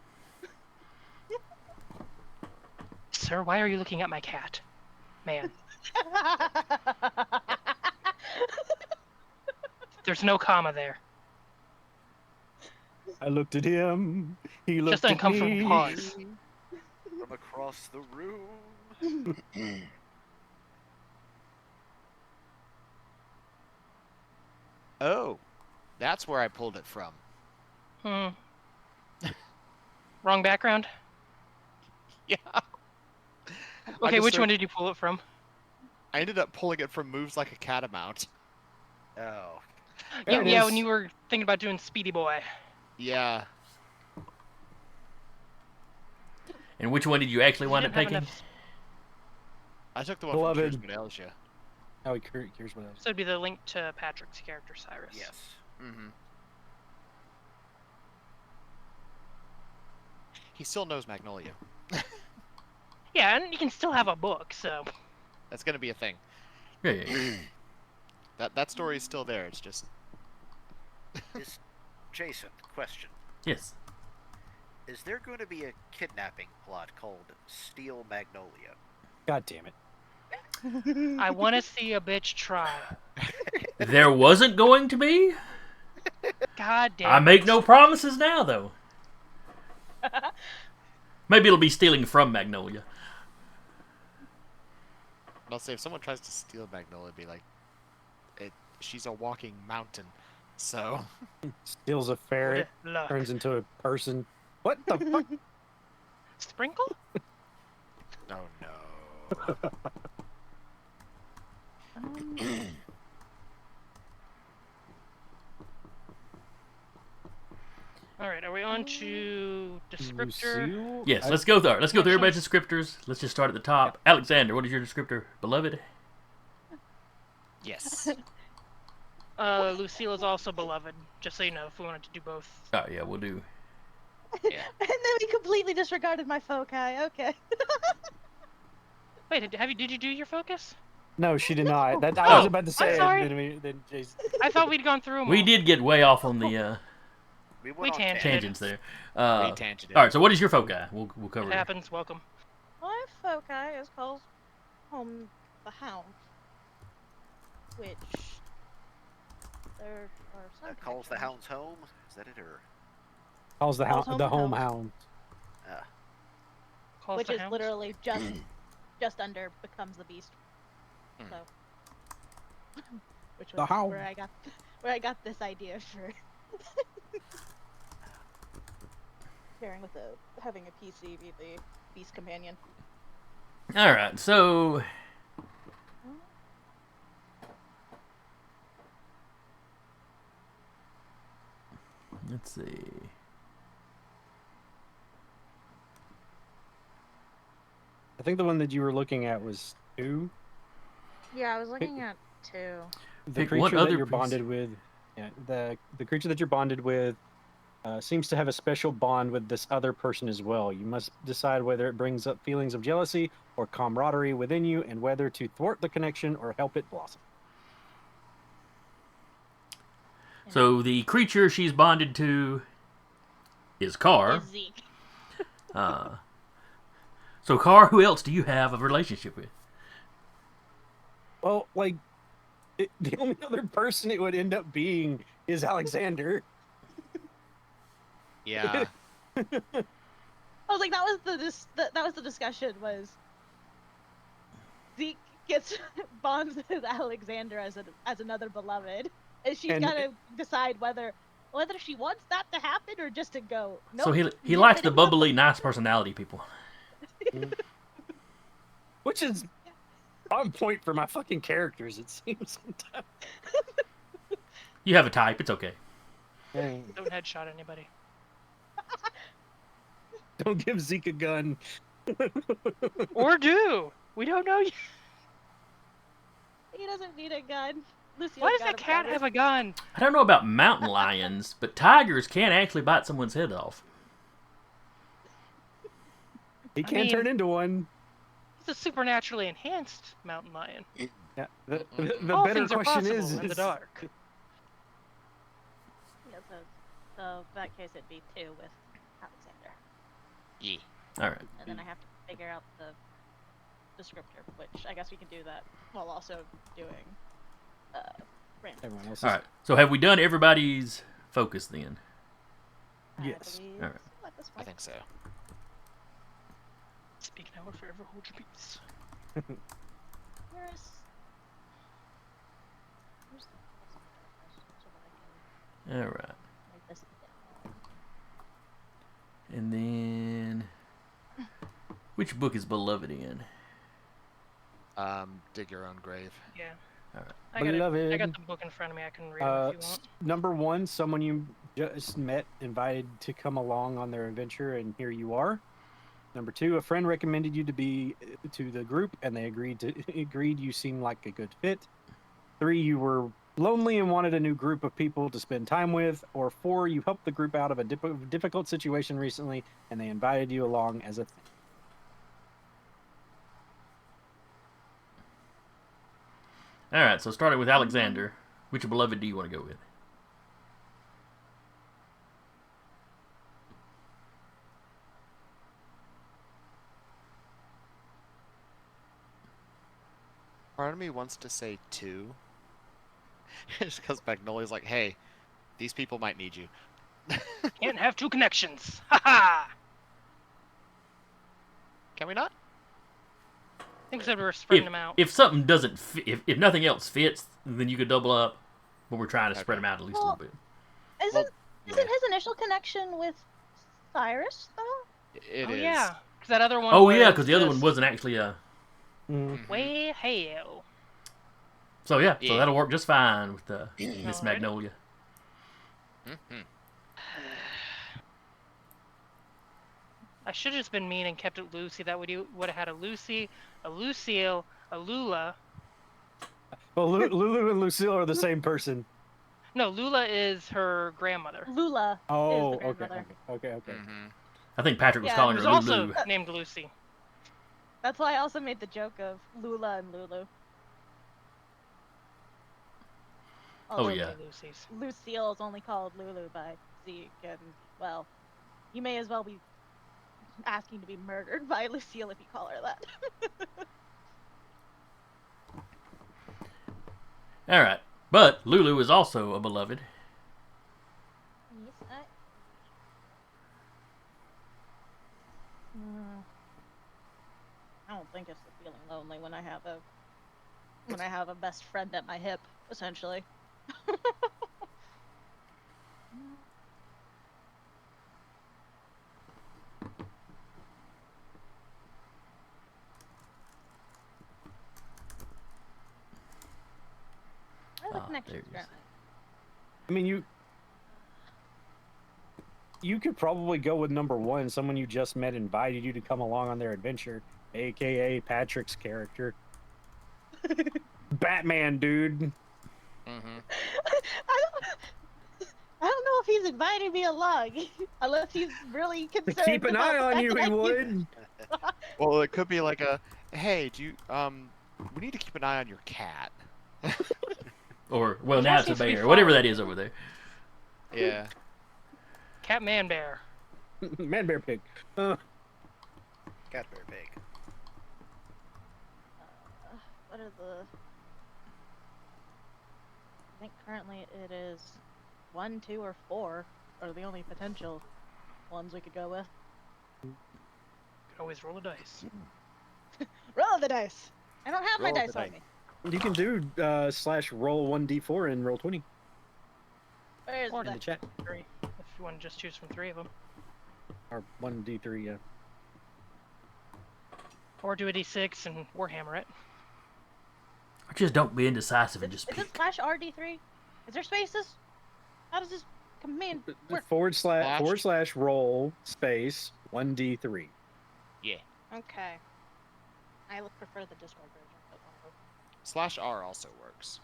Sir, why are you looking at my cat? Man, there's no comma there. I looked at him. He looked Just an at uncomfortable me. pause. From across the room. Oh, that's where I pulled it from. Wrong background? Yeah. Okay, which one did you pull it from? I ended up pulling it from Moves Like a Catamount. Oh. There it Yeah, is. when you were thinking about doing Speedy Boy. Yeah. And which one did you actually You wind up didn't have taking? enough. I took the one Beloved. from Cures Medalia. Oh, here's what I was. So it'd be the link to Patrick's character, Cyrus. Yes. Mm-hmm. He still knows Magnolia. Yeah, and you can still have a book, so. That's gonna be a thing. Yeah. That story is still there. It's just Jason, question. Yes. Is there going to be a kidnapping plot called Steel Magnolia? God damn it. I want to see a bitch try. There wasn't going to be? God damn I make it. no promises now, though. Maybe it'll be stealing from Magnolia. I'll say if someone tries to steal Magnolia, it'd be like, she's a walking mountain. So Steals a ferret, Good luck. turns into a person. What the fuck? Sprinkle? oh no. Alright, are we on to descriptor? Lucille? Yes, let's go through. Let's go through everybody's descriptors. Let's just start at the top. Alexander, what is your descriptor? Beloved? Yes. Lucille is also beloved, just so you know, if we wanted to do both. Oh, yeah, we'll do. Yeah. And then we completely disregarded my foci. Okay. Wait, did you do your focus? No, she did not. That I was Oh. about to say. I'm sorry. Then Jason. I thought we'd gone through them We all. did get way off on the We We went on tangent. tangents there. We All tangented. right, so what is your foci? We'll cover It it. happens, welcome. My foci is called Home the Hound, which there are some Calls the connections. hounds home? Is that it, or? Calls the Calls hound the home home hound. hound. Calls Which the is hounds. literally just under becomes the beast. Mm. So, which The was hound. where I got this idea for pairing with having a PC be the beast companion. All right, so let's see. I think the one that you were looking at was 2. Yeah, I was looking at 2. The Pick creature one that other you're priest. bonded with. Yeah, the creature that you're bonded with seems to have a special bond with this other person as well. You must decide whether it brings up feelings of jealousy or camaraderie within you, and whether to thwart the connection or help it blossom. So the creature she's bonded to is Carr. Is Zeke. So Carr, who else do you have a relationship with? Well, like, the only other person it would end up being is Alexander. Yeah. I was like, that was the discussion was Zeke gets bonds with Alexander as another beloved, and she's And- got to decide whether she wants that to happen or just to go. Nope, So he you likes did the it." bubbly, nice personality people. Which is on point for my fucking characters, it seems sometimes. You have a type. It's okay. Don't headshot anybody. Don't give Zeke a gun. Or do. We don't know yet. He doesn't need a gun. Lucille Why does got that him cat covered. have a gun? I don't know about mountain lions, but tigers can actually bite someone's head off. He I can turn mean- into one. He's a supernaturally enhanced mountain lion. Yeah. The All better things are question possible is in the dark. Yeah, so in that case, it'd be 2 with Alexander, Yeah. All right. and then I have to figure out the descriptor, which I guess we can do that while also doing random. Everyone else is... All right. So have we done everybody's focus then? Yes. believe. Alright. At this I point. think so. Speak now or forever hold your peace. Where's the so that I can All right. write this down. And then, which book is Beloved in? Dig your own grave. Yeah. All right. I got Beloved. the book in front of me. I can read it if you want. Number 1, someone you just met invited to come along on their adventure, and here you are. Number 2, a friend recommended you to the group, and they agreed you seemed like a good fit. 3, you were lonely and wanted a new group of people to spend time with. Or 4, you helped the group out of a difficult situation recently, and they invited you along as a thing. All right. So starting with Alexander, which Beloved do you want to go with? Part of me wants to say 2. Just because Magnolia's like, hey, these people might need you. Can't have 2 connections. Ha ha! Can we not? I think so. We're spreading them out. If something doesn't fit, if nothing else fits, then you could double up. But we're trying to spread them out at least a little bit. Isn't yeah. his initial connection with Cyrus though? It oh is. yeah, because that other one. Oh was yeah, because the other one just wasn't actually a. Mm. way hell. So yeah, so Yeah. that'll work just fine with Miss Alrighty. Magnolia. Mhm. I should have just been mean and kept it Lucy. That would have had a Lucy, a Lucille, a Lula. Well, Lulu and Lucille are the same person. No, Lula is her grandmother. Lula Oh, is the okay, grandmother. okay. Mhm. I think Patrick was Yeah, calling Who's her also Lulu. named Lucy. That's why I also made the joke of Lula and Lulu. Oh, Although yeah. Lucy's. Lucille is only called Lulu by Zeke, and well, you may as well be asking to be murdered by Lucille if you call her that. All right, but Lulu is also a beloved. Yes, I don't think it's the feeling lonely when I have a best friend at my hip, essentially. I have a Ah, connection there it is. currently. I mean, you could probably go with number 1. Someone you just met invited you to come along on their adventure, aka Patrick's character. Batman, dude. Mhm. I don't know if he's inviting me along, unless he's really To concerned. keep an about eye the on fact you, that he I would. Well, it could be like a, hey, do you we need to keep an eye on your cat. Or, well, He now just it's a needs to be bear. Whatever followed. that is over there. Yeah. Cat man bear. Man, bear, pig. Cat bear pig. What are the? I think currently it is 1, 2, or 4 are the only potential ones we could go with. Could always roll a dice. Roll the dice. I don't have my Roll the dice on dice. me. You can do / roll 1d4 and roll 20 Where is Or in the that? chat. 3. If you want to just choose from 3 of them. Or 1d3, yeah. Or do a d6 and warhammer it. Or just don't be indecisive and Is just it pick. /RD3? Is there spaces? How does this command work? / roll space 1d3. Yeah. Okay. I would prefer the Discord version. /R also works.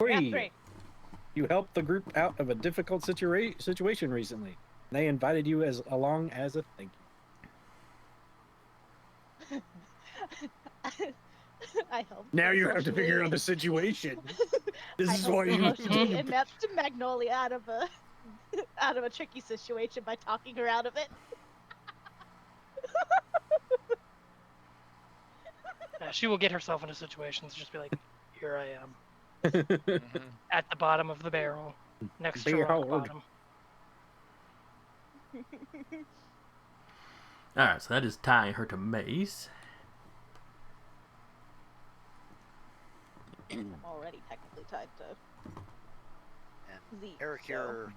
Yeah, 3. 3. You helped the group out of a difficult situation recently. They invited you along as a thank you. I helped. Now you have to figure out the situation. This is why you. emotionally inept Magnolia out of a tricky situation by talking her out of it. She will get herself into situations. Just be like, here I am Mhm. at the bottom of the barrel. next to rock Behold. bottom. Alright, so that is tying her to Mace. I'm already technically tied to And Zeke. Eric, so.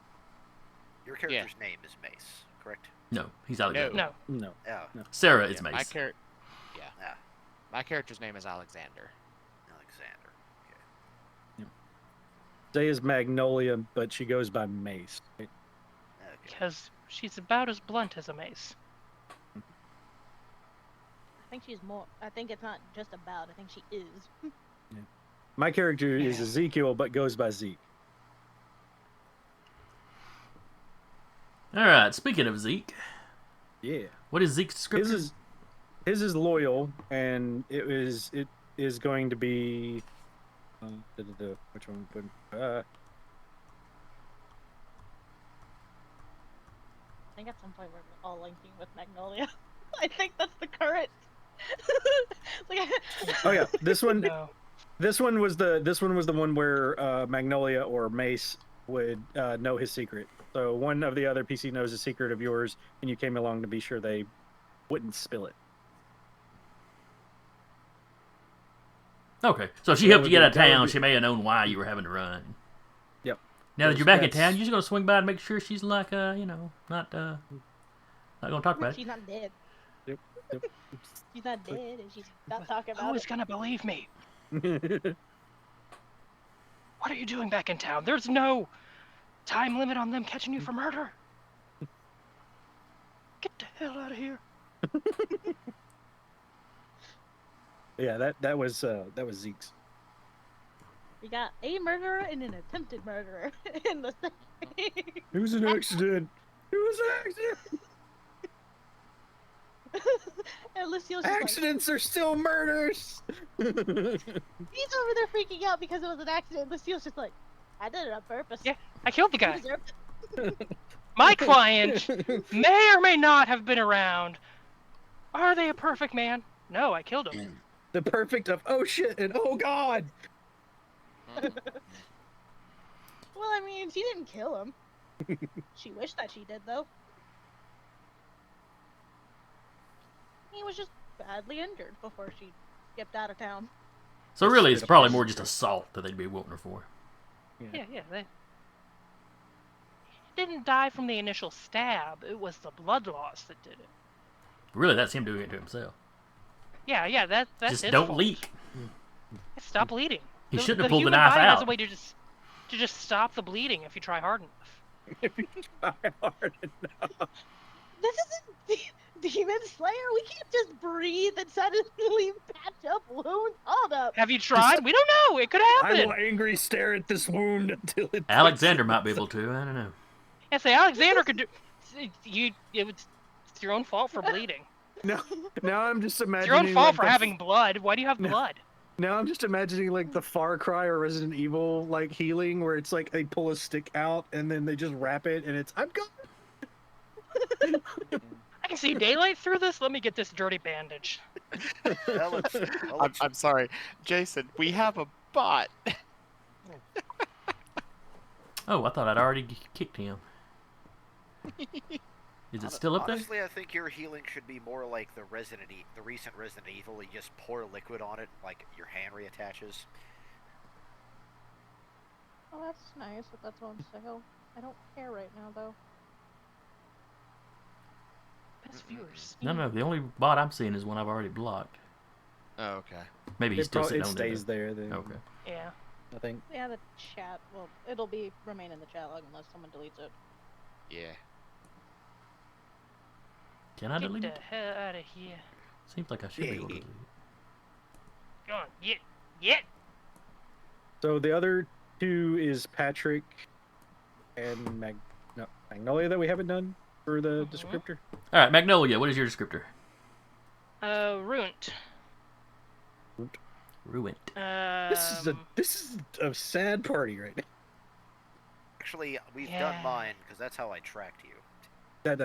your character's name is Mace, correct? No, he's Alexander. No. No. Oh, Sarah is Yeah, Mace. ah, my character's name is Alexander. Alexander. Okay. Say is Magnolia, but she goes by Mace. Okay. Because she's about as blunt as a mace. I think she's more. I think it's not just about. I think she is. My character is Yeah. Ezekiel, but goes by Zeke. Alright, speaking of Zeke, Yeah. what is Zeke's descriptor? His is loyal, and it is going to be. Which one? I think at some point we're all linking with Magnolia. I think that's the current. Oh yeah, this one. No. This one was the one where Magnolia or Mace would know his secret. So one of the other PC knows a secret of yours, and you came along to be sure they wouldn't spill it. Okay, so if she That helped would you get be- out of that would town, be- she may have known why you were having to run. Yep. Now that you're back in That's- town, you're just gonna swing by and make sure she's like, not gonna talk about it. She's not dead. Yep. She's not dead, and she's not talking Who about is it. gonna believe me? Yep. What are you doing back in town? There's no time limit on them catching you for murder. Get the hell out of here. Yeah, that was Zeke's. We got a murderer and an attempted murderer in the same. It was an accident. It was an accident. And Lucille's just Accidents are still murders. like, he's over there freaking out because it was an accident. Lucille's just like, I did it on purpose. Yeah, I killed the You guy. deserved it. My client may or may not have been around. Are they a perfect man? No, I killed him. The perfect of oh shit and oh god. Well, I mean, she didn't kill him. She wished that she did, though. He was just badly injured before she skipped out of town. So really, it's probably more just assault that they'd be wanting her for. Yeah, they didn't die from the initial stab. It was the blood loss that did it. Really, that's him doing it to himself. Yeah, that's Just his don't fault. leak. Stop bleeding. He The- shouldn't have the pulled the human knife body has out. a way to just stop the bleeding if you try hard enough. If you try hard enough. This isn't Demon Slayer. We can't just breathe and suddenly patch up wounds. Hold up. Have you tried? We don't know. It could I happen. will angry stare at this wound until it. Alexander might be able to. I don't know. Yeah, say Alexander could do. It's your own fault for bleeding. Now I'm just It's imagining. your own fault like, for having blood. Why do you have blood? Now I'm just imagining like the Far Cry or Resident Evil like healing, where it's like they pull a stick out and then they just wrap it, and it's I'm gone. I can see daylight through this. Let me get this dirty bandage. Well, I'm sorry, Jason. We have a bot. Oh, I thought I'd already kicked him. Is it still up there? Honestly, I think your healing should be more like the recent Resident Evil. You just pour liquid on it, like your hand reattaches. Oh, that's nice, but that's on sale. I don't care right now, though. Best viewers. No. The only bot I'm seeing is one I've already blocked. Oh, okay. Maybe he's still sitting on stays there. Then, Okay. Yeah. I think. Yeah, the chat. Well, it'll remain in the chat log unless someone deletes it. Yeah. Can I Get delete the it? hell out of here. Seems like I should be able to delete it. Go on. Yeah. So the other two is Patrick and Magnolia that we haven't done for the descriptor. All right, Magnolia, what is your descriptor? Ruined. Ruined. This is a sad party right now. Actually, we've Yeah. done mine because that's how I tracked you. That's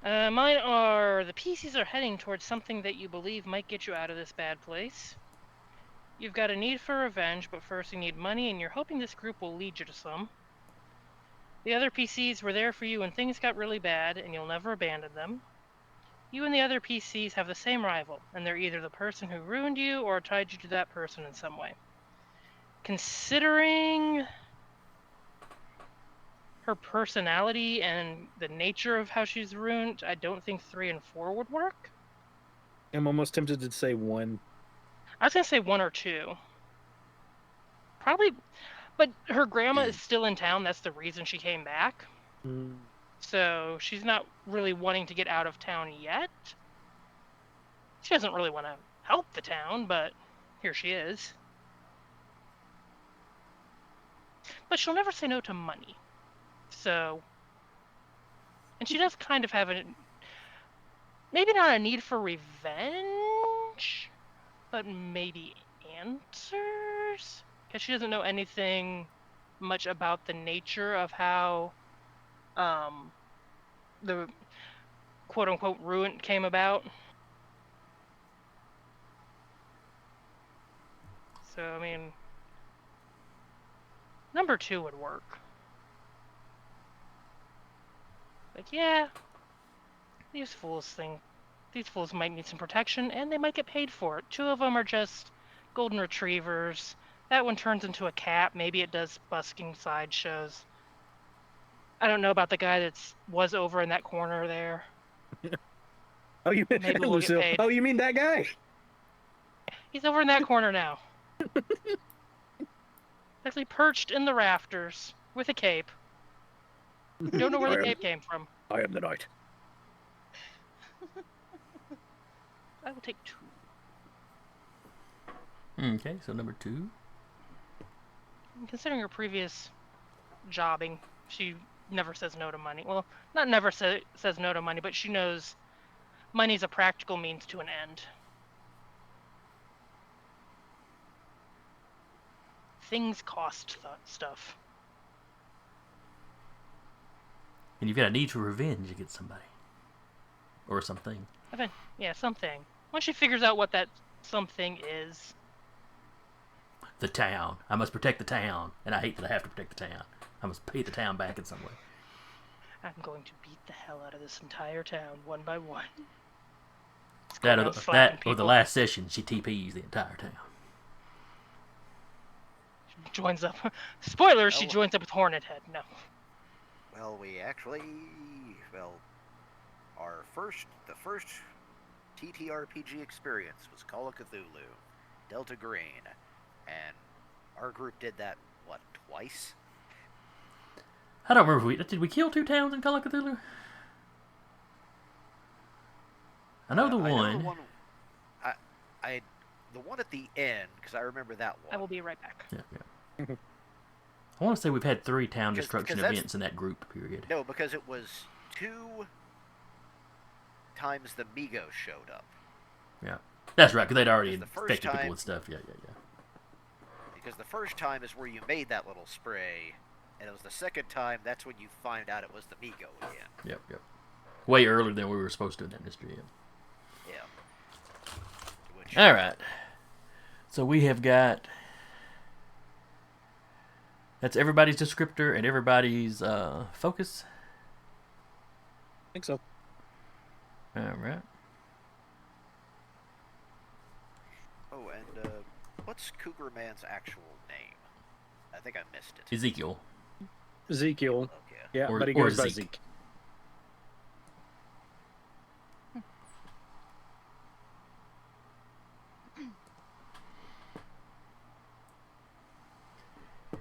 right. Mine are the pieces are heading towards something that you believe might get you out of this bad place. You've got a need for revenge, but first you need money, and you're hoping this group will lead you to some. The other PCs were there for you when things got really bad, and you'll never abandon them. You and the other PCs have the same rival, and they're either the person who ruined you or tied you to that person in some way. Considering her personality and the nature of how she's ruined, I don't think 3 and 4 would work. I'm almost tempted to say 1. I was going to say 1 or 2. Probably, but her grandma is still in town. That's the reason she came back. So she's not really wanting to get out of town yet. She doesn't really want to help the town, but here she is. But she'll never say no to money. So, and she does kind of have maybe not a need for revenge, but maybe answers? Because she doesn't know anything much about the nature of how the quote-unquote ruin came about. So, I mean, number 2 would work. Like, yeah, these fools might need some protection, and they might get paid for it. 2 of them are just golden retrievers. That one turns into a cat. Maybe it does busking sideshows. I don't know about the guy that was over in that corner there. Oh, you mean Maybe we'll Lucille? get paid. Oh, you mean that guy? He's over in that corner now. Actually perched in the rafters with a cape. Don't know where the cape came from. I am the knight. I will take 2. Okay, so number 2. Considering her previous jobbing, she never says no to money. Well, not never says no to money, but she knows money's a practical means to an end. Things cost stuff. And you've got a need for revenge against somebody. Or something. Yeah, something. Once she figures out what that something is. The town. I must protect the town. And I hate that I have to protect the town. I must pay the town back in some way. I'm going to beat the hell out of this entire town, one by one. That or the last session, she TPs the entire town. She joins up. Spoilers, she joins up with Hornet Head. No. Well, the first TTRPG experience was Call of Cthulhu, Delta Green, and our group did that, twice? I don't remember if did we kill 2 towns in Call of Cthulhu? I know the one. The one at the end, because I remember that one. I will be right back. Yeah. I want to say we've had 3 town destruction events in that group period. No, because it was 2 times the Migos showed up. Yeah. That's right, because they'd already infected time, people with stuff. Yeah. Because the first time is where you made that little spray, and it was the second time, that's when you find out it was the Migo again. Yep. Way earlier than we were supposed to in that mystery. Yeah. Alright. So we have got... That's everybody's descriptor and everybody's focus. I think so. Alright. Oh, and what's Cougar Man's actual name? I think I missed it. Ezekiel. Okay. Yeah, or, but he goes by Zeke. Zeke.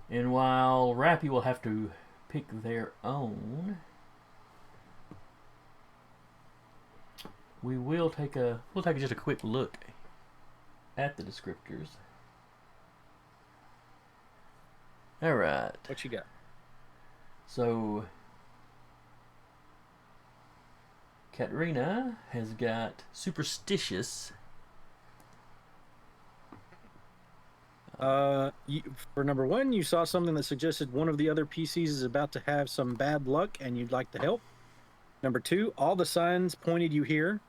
And while Rappy will have to pick their own, we'll take just a quick look at the descriptors. All right. What you got? So Katrina has got superstitious. For number 1, you saw something that suggested one of the other PCs is about to have some bad luck and you'd like to help. Number 2, all the signs pointed you here.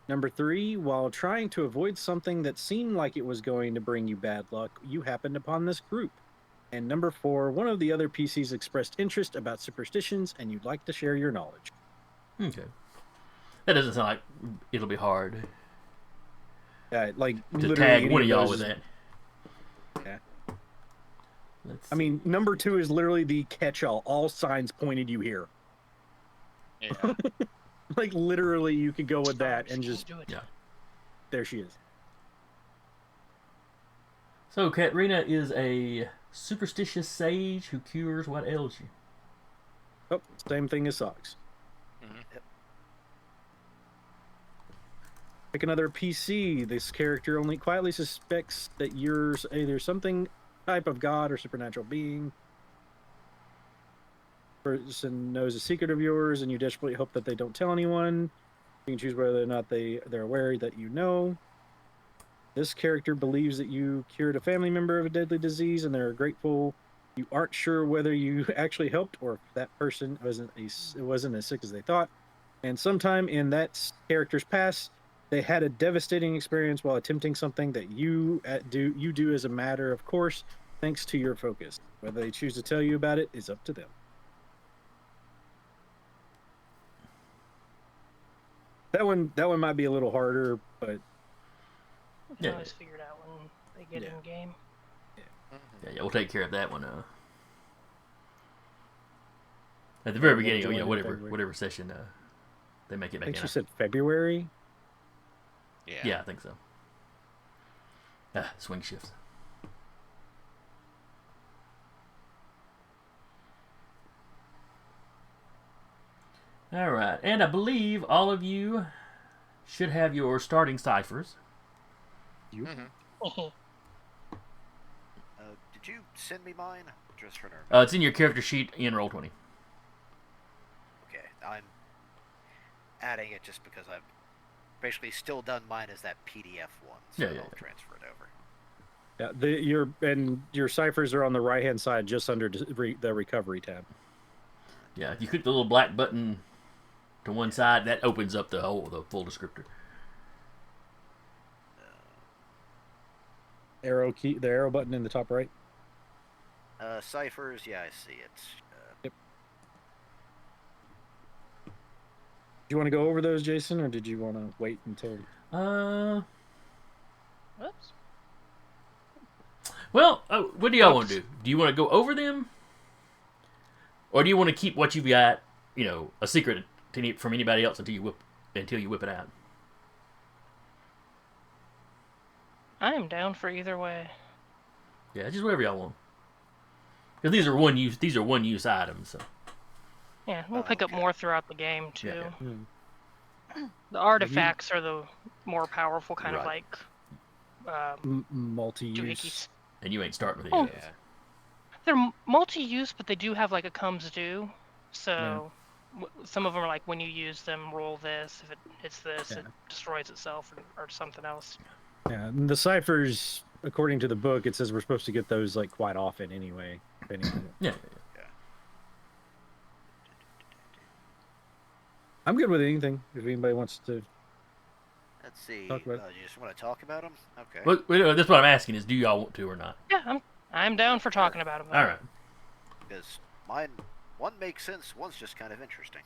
Number 3, while trying to avoid something that seemed like it was going to bring you bad luck, you happened upon this group. And number 4, one of the other PCs expressed interest about superstitions and you'd like to share your knowledge. Okay. That doesn't sound like it'll be hard Like to literally tag any one of y'all those with is- that. Yeah. Let's I mean, number 2 is literally the catch-all. All signs pointed you here. Yeah. Like literally, you could go with that and just do it. Yeah. there she is. So, Katrina is a superstitious sage who cures what ails you. Oh, same thing as Socks. Mhm. Pick another PC. This character only quietly suspects that you're either something type of god or supernatural being. Person knows a secret of yours, and you desperately hope that they don't tell anyone. You can choose whether or not they're aware that you know. This character believes that you cured a family member of a deadly disease, and they're grateful. You aren't sure whether you actually helped or if that person wasn't as sick as they thought. And sometime in that character's past, they had a devastating experience while attempting something that you do as a matter of course, thanks to your focus. Whether they choose to tell you about it is up to them. That one might be a little harder, but We can Yeah. always figure it out when they get Yeah. in game. Yeah, we'll take care of that one. At the very Yeah, beginning, July to whatever February. session they make it I back think in. she said February. Yeah, I think so. Swing shifts. All right, and I believe all of you should have your starting ciphers. Mhm. Did you send me mine? Just for nerve. It's in your character sheet in Roll20. Okay, I'm adding it just because I've basically still done mine as that PDF one, so Yeah. I'll transfer it over. Yeah, your ciphers are on the right hand side, just under the recovery tab. Yeah, if you click the little black button to one side, that opens up the full descriptor. The arrow button in the top right. Ciphers, yeah, I see it. Do you want to go over those, Jason, or did you want to wait until? Whoops. Well, what do y'all want to do? Do you want to go over them, or do you want to keep what you've got, a secret from anybody else until you whip it out? I am down for either way. Yeah, just whatever y'all want. Because these are one use items. So. Yeah, we'll pick up okay. more throughout the game too. Yeah. The artifacts are the more powerful kind of Right. like Multi-use. doohickeys. And you ain't starting with Oh. any of those. Yeah. They're multi-use, but they do have like a comes due. So some of them are like when you use them, roll this. If it hits this, it destroys itself or something else. Yeah, and the ciphers, according to the book, it says we're supposed to get those like quite often anyway. Depending on Yeah. I'm good with anything. If anybody wants to, Let's see. Talk about You just want to talk about them? Okay. Well, that's what I'm asking is, do y'all want to or not? Yeah, I'm down for talking about them. All right. Because one makes sense, one's just kind of interesting.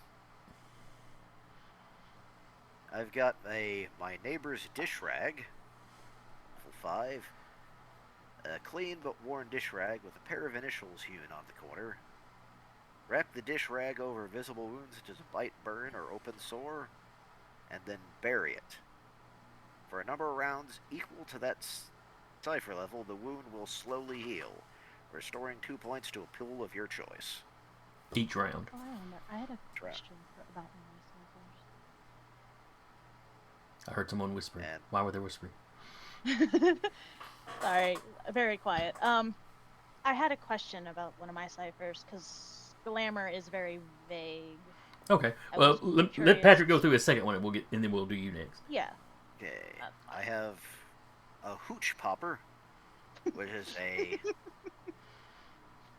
I've got my neighbor's dish rag, level 5, a clean but worn dish rag with a pair of initials hewn on the corner. Wrap the dish rag over visible wounds such as a bite, burn, or open sore, and then bury it. For a number of rounds equal to that cipher level, the wound will slowly heal, restoring 2 points to a pool of your choice. Each round. Oh, I had a question about my I heard someone whispering. And- Why were they whispering? ciphers. Sorry, very quiet. I had a question about one of my ciphers because glamour is very vague. Okay. I Well, was let curious. Patrick go through his second one, and then we'll do you next. Yeah. Okay, That's I fine. have a hooch popper, which is a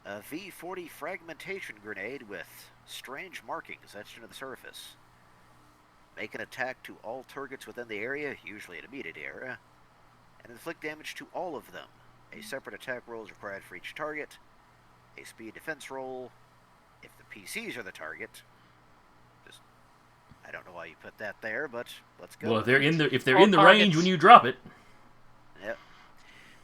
V40 fragmentation grenade with strange markings etched into the surface. make an attack to all targets within the area, usually an immediate area, and inflict damage to all of them. A separate attack roll is required for each target. A speed defense roll if the PCs are the target. Just, I don't know why you put that there, but let's go. Well, if they're in All the targets. range when you drop it. Yep.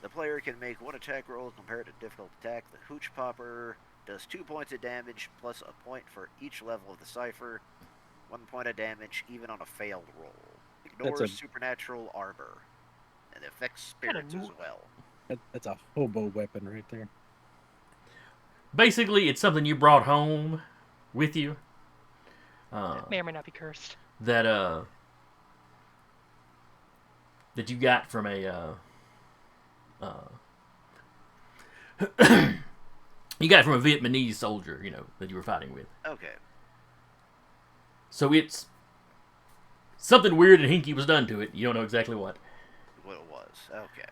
The player can make one attack roll compared to difficult attack. The Hooch Popper does 2 points of damage plus a point for each level of the cipher. 1 point of damage even on a failed roll. Ignores supernatural arbor and affects spirits as well. That's a hobo weapon right there. Basically, it's something you brought home with you. May or may not be cursed. That you got from a you got it from a Vietnamese soldier, that you were fighting with. Okay. So it's something weird and hinky was done to it. You don't know exactly what. What it was. Okay.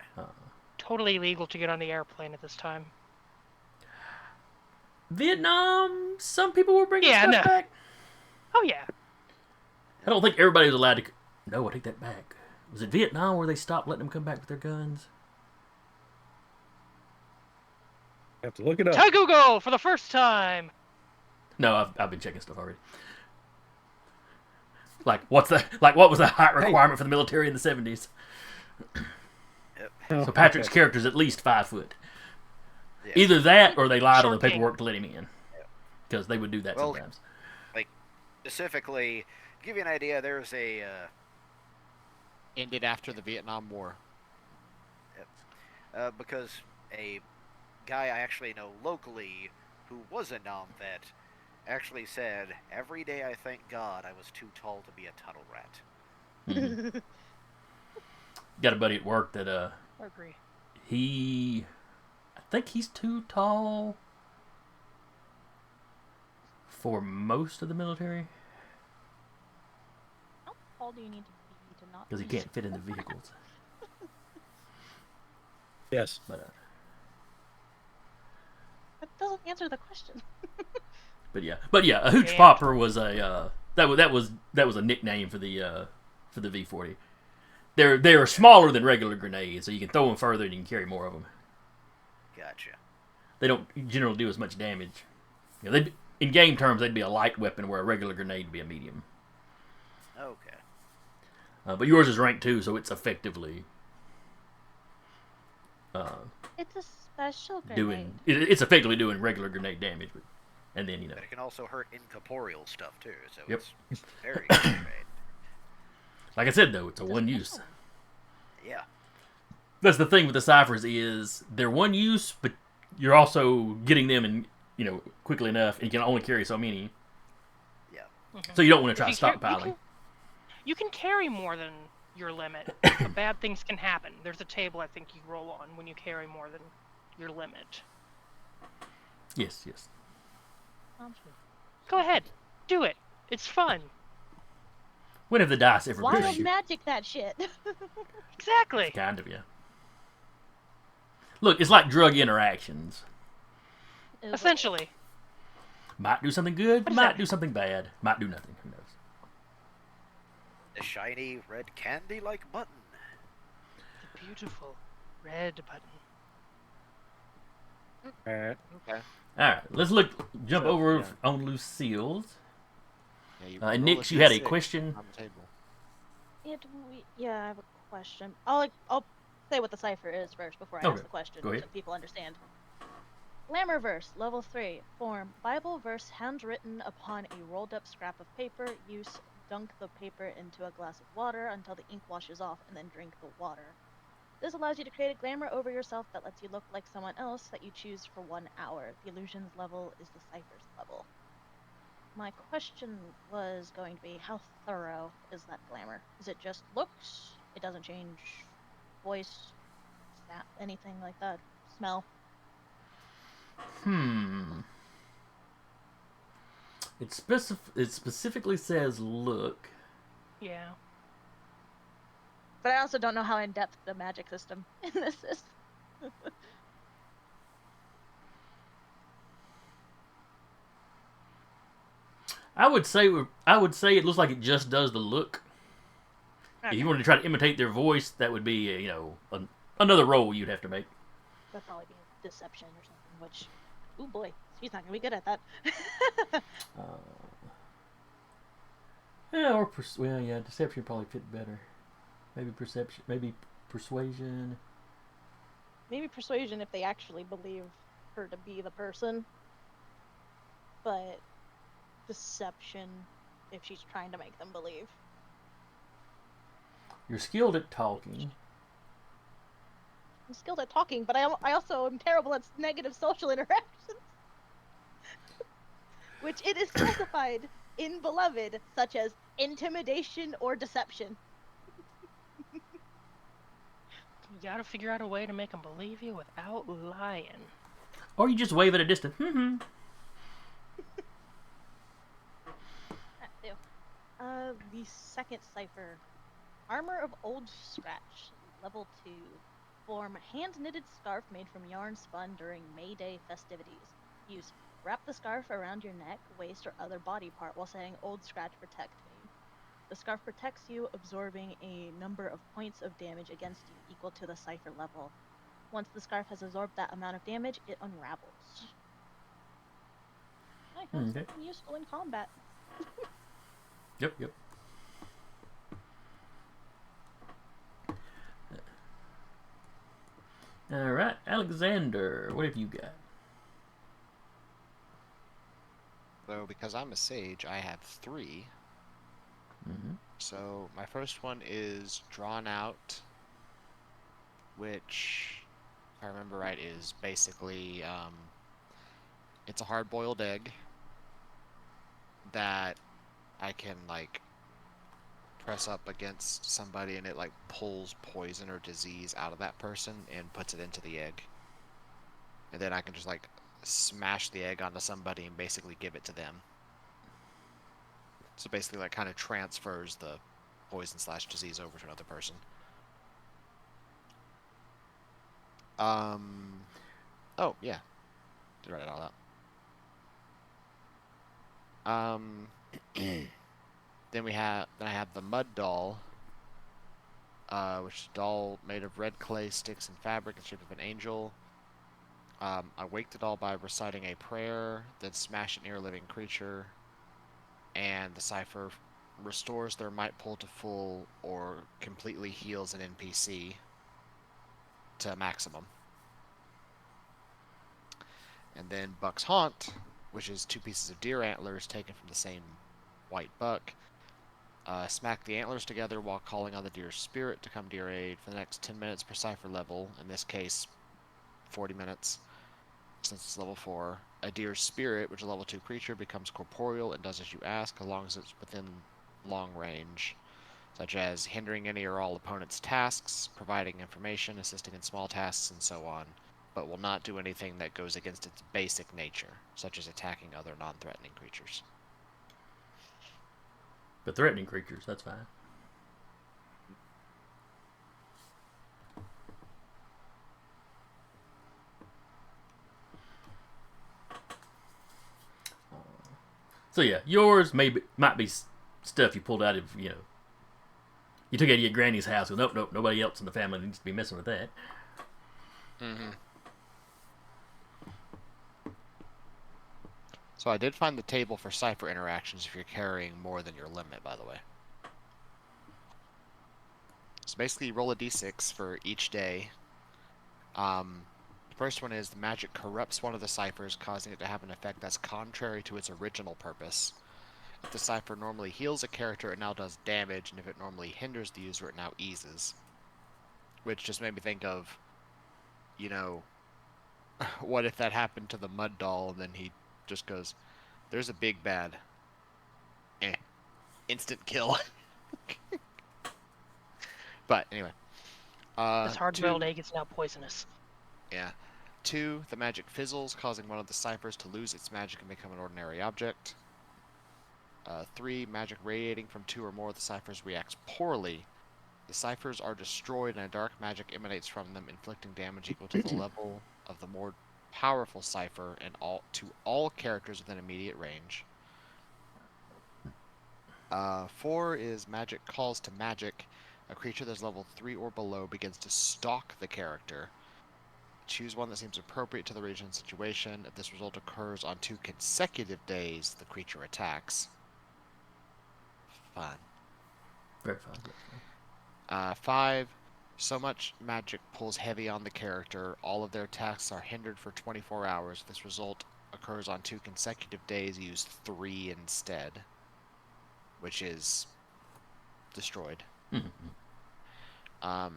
Totally illegal to get on the airplane at this time. Vietnam, some people were bringing stuff back. Oh, yeah. I don't think everybody was allowed to... No, I take that back. Was it Vietnam where they stopped letting them come back with their guns? You have to look it up. To Google for the first time. No, I've been checking stuff already. What was the height requirement for the military in the 70s? Yep. So Patrick's character's at least 5 foot. Yeah. Either that or they lied on the Short king. paperwork to let him in. Because they would do that sometimes. Specifically, to give you an idea, there's a... Ended after the Vietnam War. because a guy I actually know locally who was a Nam vet actually said, "Every day I thank God I was too tall to be a tunnel rat." Mm-hmm. Got a buddy at work that I agree. I think he's too tall for most of the military How tall do you need to be to not? because he be can't fit in the vehicles. Yes. But That doesn't answer the question. yeah, a hooch popper was a that was a nickname for the V40. They're smaller than regular grenades, so you can throw them further and you can carry more of them. Gotcha. They don't generally do as much damage. In game terms, they'd be a light weapon, where a regular grenade would be a medium. Okay. But yours is rank 2, so it's effectively It's a special grenade. it's effectively doing regular grenade damage, and then But it can also hurt incorporeal stuff too, so Yep. it's very good grenade. Like I said, though, it's a It's a one special use. one. Yeah. That's the thing with the ciphers is they're one use, but you're also getting them in quickly enough, and you can only carry so many. Yeah. So you don't want to try If you stockpiling. You can carry more than your limit, but bad things can happen. There's a table I think you roll on when you carry more than your limit. Yes. Sounds good. Go ahead, do it. It's fun. When have the dice ever been Wild you? magic that shit. Exactly. Kind of, yeah. Look, it's like drug interactions. Essentially. Might do something good, What is might that? do something bad, might do nothing. Who knows? The shiny red candy-like button. The beautiful red button. All right. Okay. All right, let's jump So, over yeah. on Lucille's. Yeah, you And roll Nix, a you had a D6 question. on the table. Yeah, I have a question. I'll say what the cipher is first before I Okay, ask the question, go ahead. so people understand. Glamour verse, level 3. Form, Bible verse handwritten upon a rolled up scrap of paper. Use, dunk the paper into a glass of water until the ink washes off and then drink the water. This allows you to create a glamour over yourself that lets you look like someone else that you choose for 1 hour. The illusion's level is the cipher's level. My question was going to be, how thorough is that glamour? Is it just looks? It doesn't change voice, anything like that? Smell? It specifically says look. Yeah. But I also don't know how in-depth the magic system in this is. I would say it looks like it just does the look. If you wanted to try to imitate their voice, that would be another role you'd have to make. That'd probably be deception or something. Which, oh boy, she's not gonna be good at that. Yeah, or deception would probably fit better. Maybe perception, maybe persuasion. Maybe persuasion if they actually believe her to be the person, but deception if she's trying to make them believe. You're skilled at talking. I'm skilled at talking, but I also am terrible at negative social interactions. Which it is specified in Beloved, such as intimidation or deception. You gotta figure out a way to make them believe you without lying. Or you just wave at a distance. The second cipher. Armor of Old Scratch, level 2. Form hand-knitted scarf made from yarn spun during May Day festivities. Use wrap the scarf around your neck, waist, or other body part while saying Old Scratch protect me. The scarf protects you, absorbing a number of points of damage against you equal to the cipher level. Once the scarf has absorbed that amount of damage, it unravels. I have something useful in combat. Yep. Alright, Alexander, what have you got? So, because I'm a sage, I have 3. So, my first one is Drawn Out, which, if I remember right, is basically, it's a hard-boiled egg that I can, like, press up against somebody and it, like, pulls poison or disease out of that person and puts it into the egg. And then I can just, like, smash the egg onto somebody and basically give it to them. So basically, like, kind of transfers the poison/disease over to another person. Oh, yeah. Did write it all out. Then I have the Mud Doll, which is a doll made of red clay, sticks, and fabric in the shape of an angel. I wake the doll by reciting a prayer, then smash it near a living creature, and the cipher restores their might pool to full or completely heals an NPC to maximum. And then Buck's Haunt, which is 2 pieces of deer antlers taken from the same white buck. Smack the antlers together while calling on the deer's spirit to come to your aid for the next 10 minutes per cipher level, in this case 40 minutes since it's level 4. A deer's spirit, which is a level 2 creature, becomes corporeal and does as you ask, as long as it's within long range, such as hindering any or all opponent's tasks, providing information, assisting in small tasks, and so on, but will not do anything that goes against its basic nature, such as attacking other non-threatening creatures. But threatening creatures, that's fine. So yeah, yours might be stuff you pulled out of, you took it out of your granny's house. Well, nope, nobody else in the family needs to be messing with that. So I did find the table for cipher interactions if you're carrying more than your limit, by the way. So basically, you roll a d6 for each day. The first one is the magic corrupts one of the ciphers, causing it to have an effect that's contrary to its original purpose. If the cipher normally heals a character, it now does damage, and if it normally hinders the user, it now eases. Which just made me think of, what if that happened to the Mud Doll, and then he just goes, "There's a big bad." Instant kill. But anyway. This hard-boiled egg is now poisonous. Yeah. 2, the magic fizzles, causing one of the ciphers to lose its magic and become an ordinary object. 3, magic radiating from 2 or more of the ciphers reacts poorly. The ciphers are destroyed and a dark magic emanates from them, inflicting damage equal to the level of the more powerful cipher and to all characters within immediate range. 4 is magic calls to magic. A creature that's level 3 or below begins to stalk the character. Choose one that seems appropriate to the region and situation. If this result occurs on 2 consecutive days, the creature attacks. Fun. Very fun. 5. So much magic pulls heavy on the character. All of their attacks are hindered for 24 hours. If this result occurs on 2 consecutive days, use 3 instead, which is destroyed. Mm-hmm.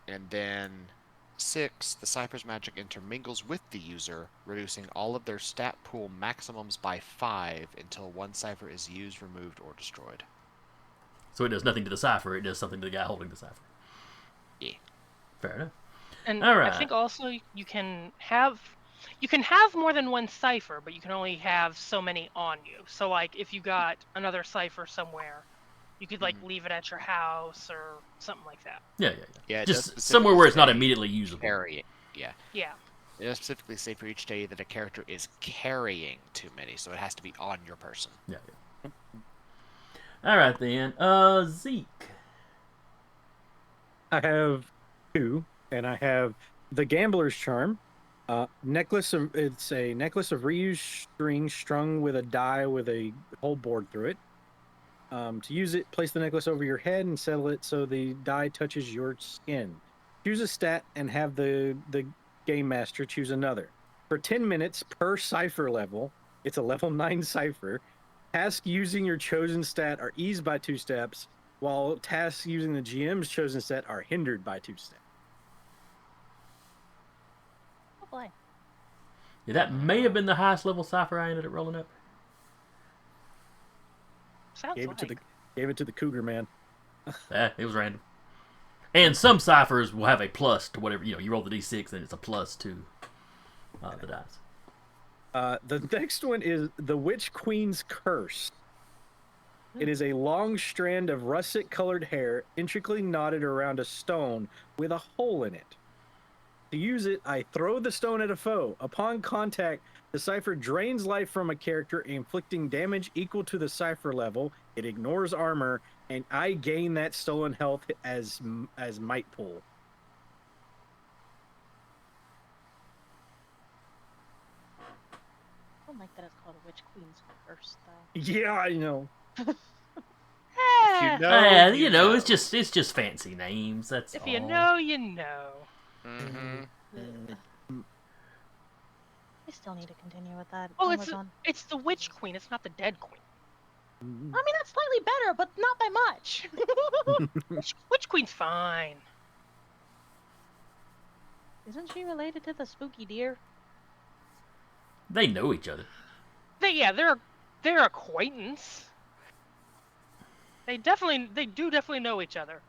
And then 6, the Cypher's magic intermingles with the user, reducing all of their stat pool maximums by 5 until one Cypher is used, removed, or destroyed. So it does nothing to the cipher, it does something to the guy holding the cipher. Yeah. Fair enough. And All right. I think also you can have more than one cipher, but you can only have so many on you. So like if you got another cipher somewhere, you could like leave it at your house or something like that. Yeah. It Just does somewhere where it's not specifically immediately usable. Carrying. Yeah. Yeah. It does specifically say for each day that a character is carrying too many, so it has to be on your person. Yeah. All right then. Zeke. I have 2, and I have the Gambler's Charm. It's a necklace of reused string strung with a die with a hole bored through it. To use it, place the necklace over your head and settle it so the die touches your skin. Choose a stat and have the game master choose another. For 10 minutes per cipher level, it's a level 9 cipher. Tasks using your chosen stat are eased by 2 steps, while tasks using the GM's chosen stat are hindered by 2 steps. Oh boy. Yeah, that may have been the highest level cipher I ended up rolling up. Sounds Gave it to the cougar man. It was random. And some ciphers will have a plus to whatever, you roll the d6 and it's a plus to the dice. The next one is the Witch Queen's Curse. It is a long strand of russet-colored hair intricately knotted around a stone with a hole in it. To use it, I throw the stone at a foe. Upon contact, the cipher drains life from a character, inflicting damage equal to the cipher level. It ignores armor, and I gain that stolen health as might pool. I don't like that it's called a Witch Queen's Curse, though. Yeah, I know. If you know, it's just fancy names. That's If all. you know, you know. I still need to continue with that. Oh, Amazon. it's the Witch Queen. It's not the Dead Queen. I mean, that's slightly better, but not by much. Witch Queen's fine. Isn't she related to the spooky deer? They know each other. They're acquaintance. They do definitely know each other.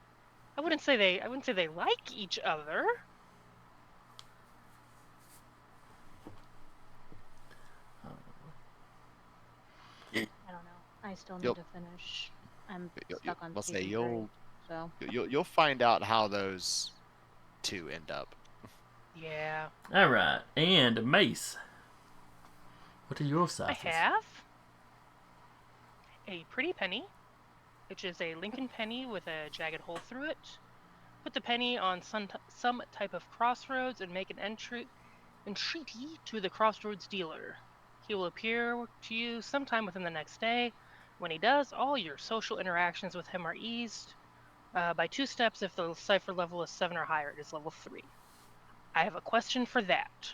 I wouldn't say they like each other. I don't know. I still need to finish. I'm stuck on let's say season 3, so. you'll find out how those 2 end up. Yeah. All right, and Mace. What are your ciphers? I have a pretty penny, which is a Lincoln penny with a jagged hole through it. Put the penny on some type of crossroads and make an entreaty to the crossroads dealer. He will appear to you sometime within the next day. When he does, all your social interactions with him are eased by 2 steps if the cipher level is 7 or higher. It is level 3. I have a question for that.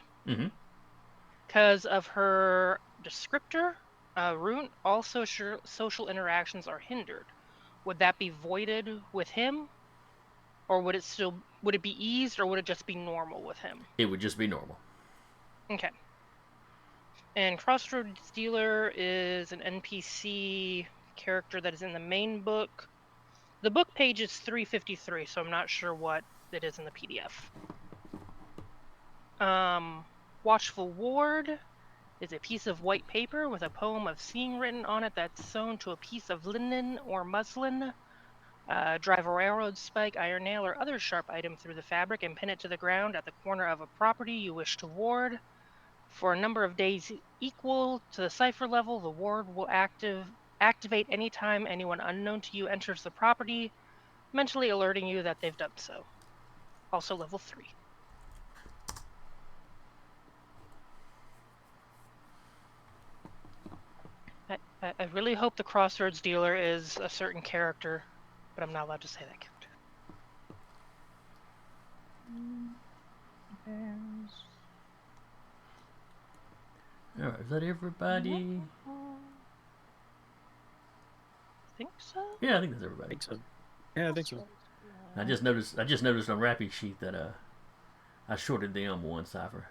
Because of her descriptor, rune, all social interactions are hindered. Would that be voided with him? Or would it be eased, or would it just be normal with him? It would just be normal. Okay. And Crossroads Dealer is an NPC character that is in the main book. The book page is 353, so I'm not sure what it is in the PDF. Watchful Ward is a piece of white paper with a poem of seeing written on it that's sewn to a piece of linen or muslin. Drive a railroad spike, iron nail, or other sharp item through the fabric and pin it to the ground at the corner of a property you wish to ward. For a number of days equal to the cipher level, the ward will activate anytime anyone unknown to you enters the property, mentally alerting you that they've done so. Also level 3. I really hope the Crossroads dealer is a certain character, but I'm not allowed to say that character. Alright, is that everybody? Think so? Yeah, I think that's I everybody. think so. Yeah, I think so. I just noticed on Rappy's sheet that I shorted them one cipher.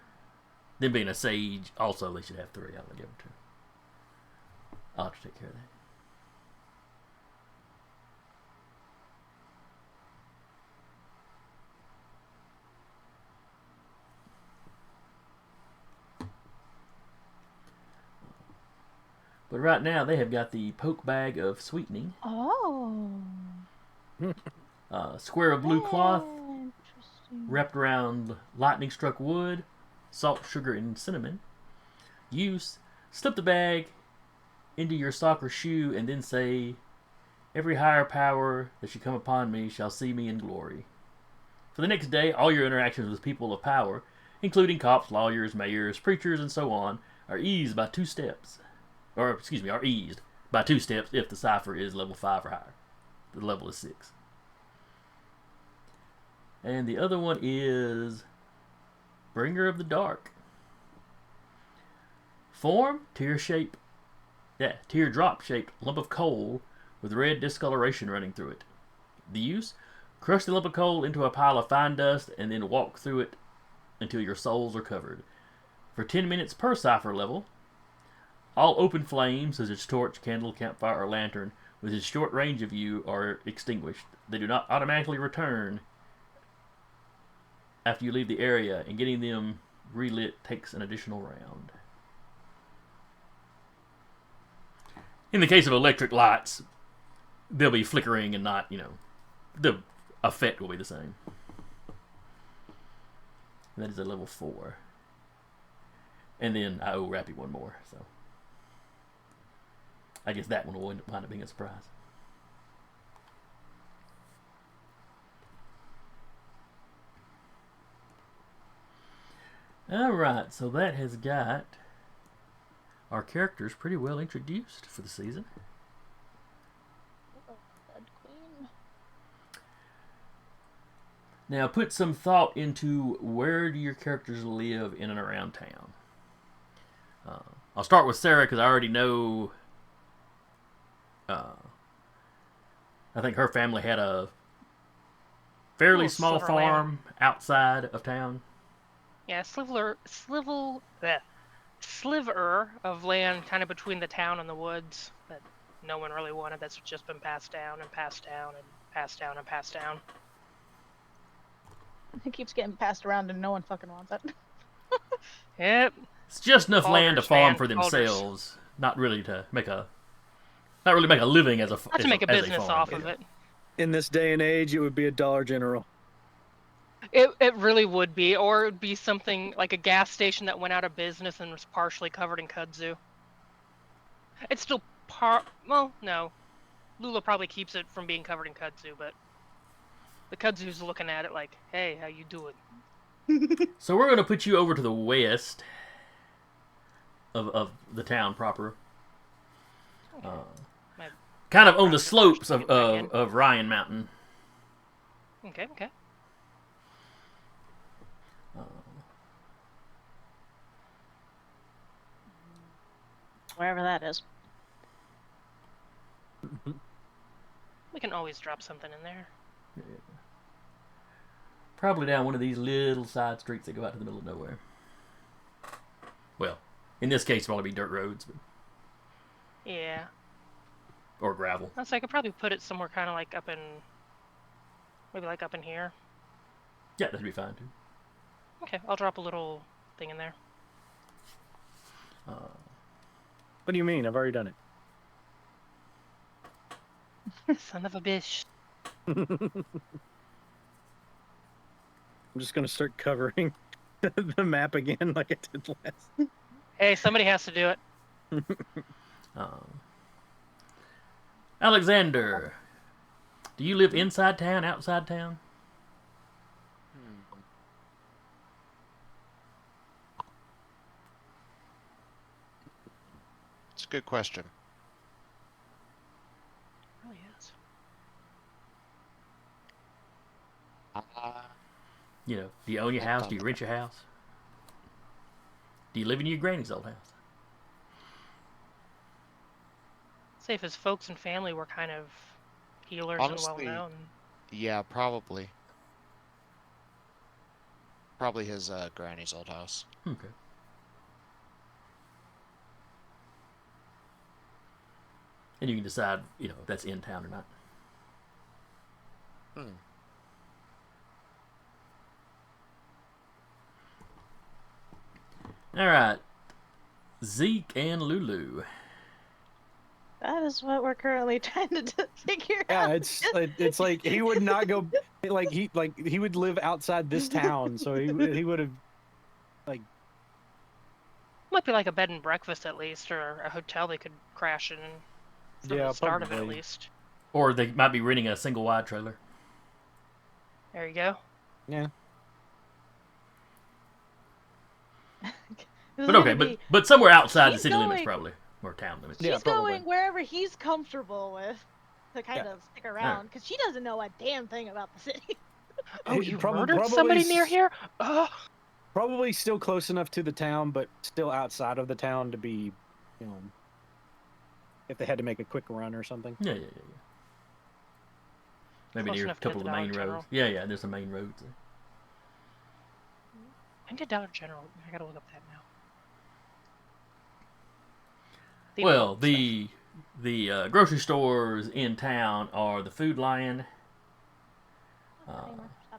Them being a sage, also they should have 3. I'll give them 2. I'll have to take care of that. But right now they have got the poke bag of sweetening, Oh. square of blue cloth Interesting. wrapped around lightning struck wood, salt, sugar, and cinnamon. Use: slip the bag into your sock or shoe and then say, "Every higher power that should come upon me shall see me in glory." For the next day, all your interactions with people of power, including cops, lawyers, mayors, preachers, and so on, are eased by 2 steps. Are eased by 2 steps if the cipher is level 5 or higher. The level is 6. And the other one is Bringer of the Dark. Form: teardrop-shaped lump of coal with red discoloration running through it. The use: crush the lump of coal into a pile of fine dust and then walk through it until your souls are covered. For 10 minutes per cipher level. All open flames, such as torch, candle, campfire, or lantern, within short range of you are extinguished. They do not automatically return after you leave the area, and getting them relit takes an additional round. In the case of electric lights, they'll be flickering and not, the effect will be the same. That is a level 4. And then I owe Rappy one more, so I guess that one will wind up being a surprise. Alright, so that has got our characters pretty well introduced for the season. Now put some thought into where do your characters live in and around town. I'll start with Sarah because I already know. I think her family had a fairly small farm outside of town. Yeah, sliver of land kind of between the town and the woods that no one really wanted. That's just been passed down and passed down and passed down and passed down. It keeps getting passed around and no one fucking wants it. Yep. It's just enough land to farm man, for themselves, not really to make a living as a not to make a business off of it. In this day and age, it would be a Dollar General. It really would be, or it would be something like a gas station that went out of business and was partially covered in kudzu. It's still well, no. Lula probably keeps it from being covered in kudzu, but the kudzu's looking at it like, hey, how you doing? So we're going to put you over to the west of the town proper. Kind of on the slopes of Ryan Mountain. Okay. Wherever that is. We can always drop something in there. Yeah. Probably down one of these little side streets that go out to the middle of nowhere. Well, in this case, it'll probably be dirt roads. But... yeah. Or gravel. So I could probably put it somewhere kind of like up in... maybe like up in here. Yeah, that'd be fine, too. Okay, I'll drop a little thing in there. What do you mean? I've already done it. Son of a bitch. I'm just going to start covering the map again like I did last. Hey, somebody has to do it. Alexander, do you live inside town, outside town? It's a good question. It really is. You know, do you own your house? Do you rent your house? Do you live in your granny's old house? Say if his folks and family were kind of healers Honestly, and well known. Yeah, probably. Probably his granny's old house. Okay. And you can decide, you know, if that's in town or not. All right. Zeke and Lulu. That is what we're currently trying to figure out. Yeah, it's like he would not go he would live outside this town, so he would have Might be like a bed and breakfast at least, or a hotel they could crash in. From Yeah, the start of it at probably. least. Or they might be renting a single wide trailer. There you go. yeah. But okay, but somewhere outside the he's city limits going- probably. Or town limits. Yeah, She's probably. going wherever he's comfortable with to kind Yeah. of stick around because she doesn't know a damn thing about the city. Oh, He you probably- murdered somebody near here? Oh, Probably still close enough to the town, but still outside of the town to be, you know, if they had to make a quick run or something. Yeah. Maybe Close near a enough to hit couple of the the main Dollar roads. General. Yeah, there's some main roads there. I did Dollar General. I gotta look up that now. Well, important the grocery stores in town are the Food Lion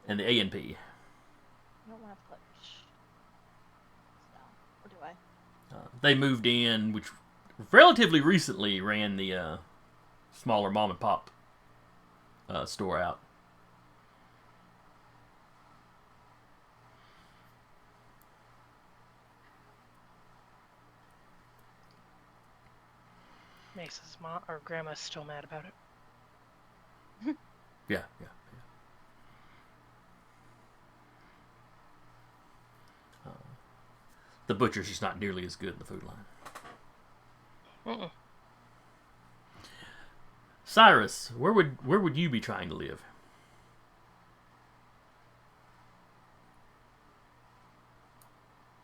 and the A&P. You don't want to click. Or do I? They moved in, which relatively recently ran the smaller mom and pop store out. Mace's mom or grandma's still mad about it. Yeah. The butcher's just not nearly as good in the Food Line. Mm-mm. Cyrus, where would you be trying to live?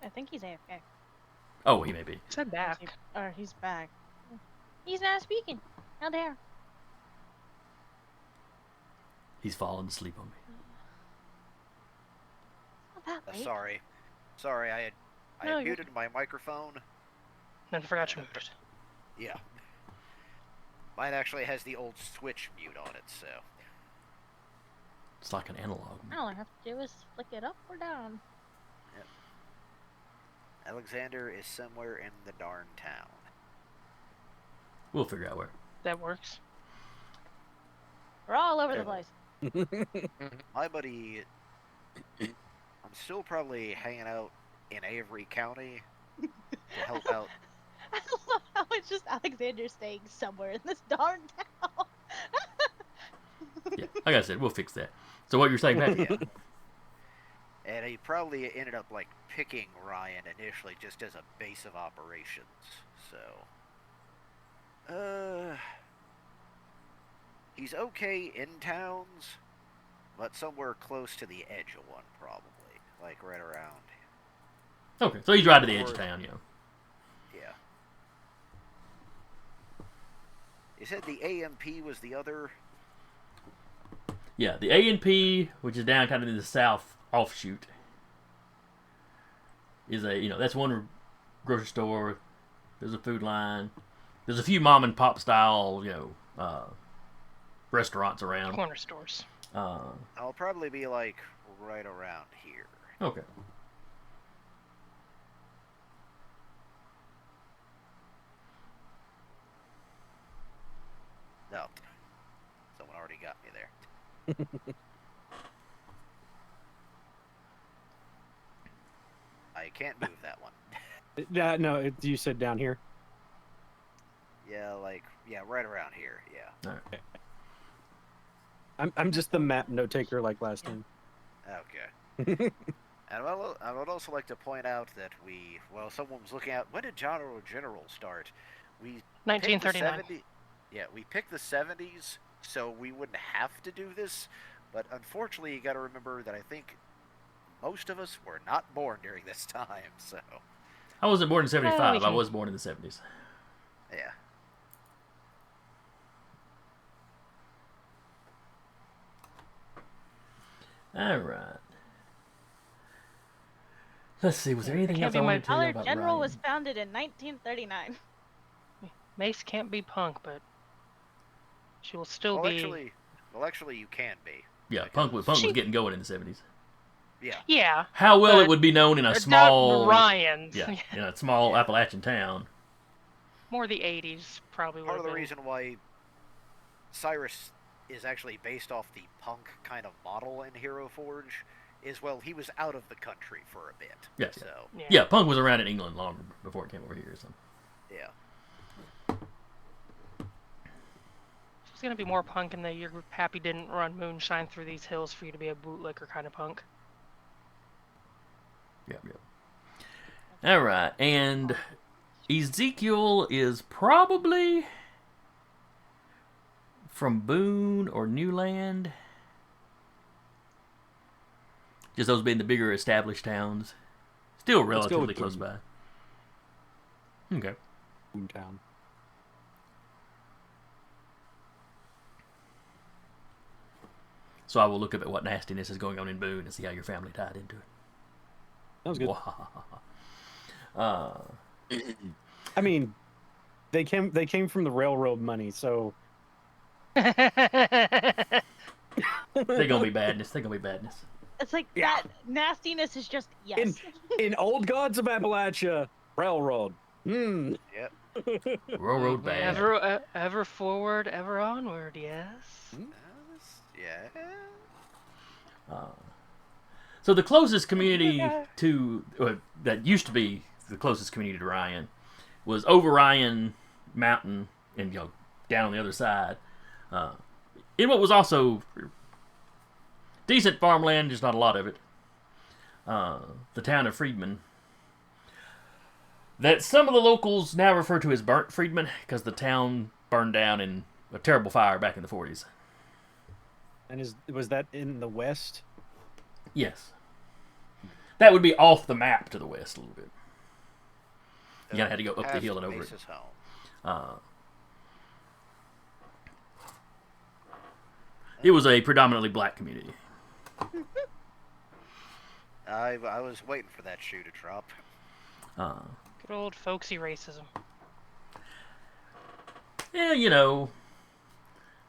I think he's AFK. Oh, he may be. Said back. Or he's back. He's not speaking. How dare. He's fallen asleep on me. Not that late. Sorry, I No, had you're- muted my microphone. Then forgot to mute it. Yeah. Mine actually has the old switch mute on it, so. It's like an analog. All I have to do is flick it up or down. Alexander is somewhere in the darn town. We'll figure out where. That works. We're all over the place. My buddy, I'm still probably hanging out in Avery County to help out. I love how it's just Alexander staying somewhere in this darn town. Yeah, like I said, we'll fix that. So what you're saying, Pat? Yeah. And he probably ended up like picking Ryan initially just as a base of operations. So, he's okay in towns, but somewhere close to the edge of one probably, like right around. Okay, so he's right to the edge of town, you know. Yeah. You said the AMP was the other. Yeah, the A&P, which is down kind of in the south offshoot, is that's one grocery store. There's a Food Line. There's a few mom and pop style, restaurants around. Corner stores. I'll probably be like right around here. Okay. No. Someone already got me there. I can't move that one. No, you said down here. Yeah, right around here. Yeah. All right. I'm just the map note taker like last time. Okay. And I would also like to point out that someone was looking at when did General start? We picked the 1939. 70s. Yeah, we picked the 70s, so we wouldn't have to do this. But unfortunately, you got to remember that I think most of us were not born during this time. So I wasn't born in 75. we can- I was born in the 70s. yeah. All right. Let's see. Was there anything can't else be I my wanted to tell you Dollar about General Ryan? was founded in 1939. Mace can't be punk, but she will still Well, be. actually, you can be. Yeah, Punk was She- getting going in the 70s. Yeah. Yeah. How well But it would be known in a not small, Ryan's. yeah, in a small Yeah. Appalachian town. More the 80s probably would Part have of the been. reason why Cyrus is actually based off the punk kind of model in Hero Forge is, well, he was out of the country for a bit. Yeah. So, Yeah, Punk was around in England longer before it came over here or something. yeah. She's gonna be more punk in the you're happy didn't run moonshine through these hills for you to be a bootlicker kind of punk. Yep. All right, and Ezekiel is probably from Boone or Newland. Just those being the bigger established towns. Still Let's go relatively with close by. Boone. Okay. Boomtown. So I will look up at what nastiness is going on in Boone and see how your family tied into it. That was good. Uh, I mean, they came from the railroad money, so they're gonna be badness. They're gonna be badness. It's like Yeah. that nastiness is just yes. in Old Gods of Appalachia, railroad. Yep. Railroad bad. Ever forward, ever onward. Yes. Yeah. So the closest community to that used to be the closest community to Ryan was over Ryan Mountain, and down on the other side, in what was also decent farmland, just not a lot of it. The town of Freedman, that some of the locals now refer to as Burnt Freedman because the town burned down in a terrible fire back in the 40s. And was that in the west? Yes. That would be off the map to the west a little bit. You kind of had to go up the hill and over it. Home. It was a predominantly black community. I was waiting for that shoe to drop. Good old folksy racism. Yeah,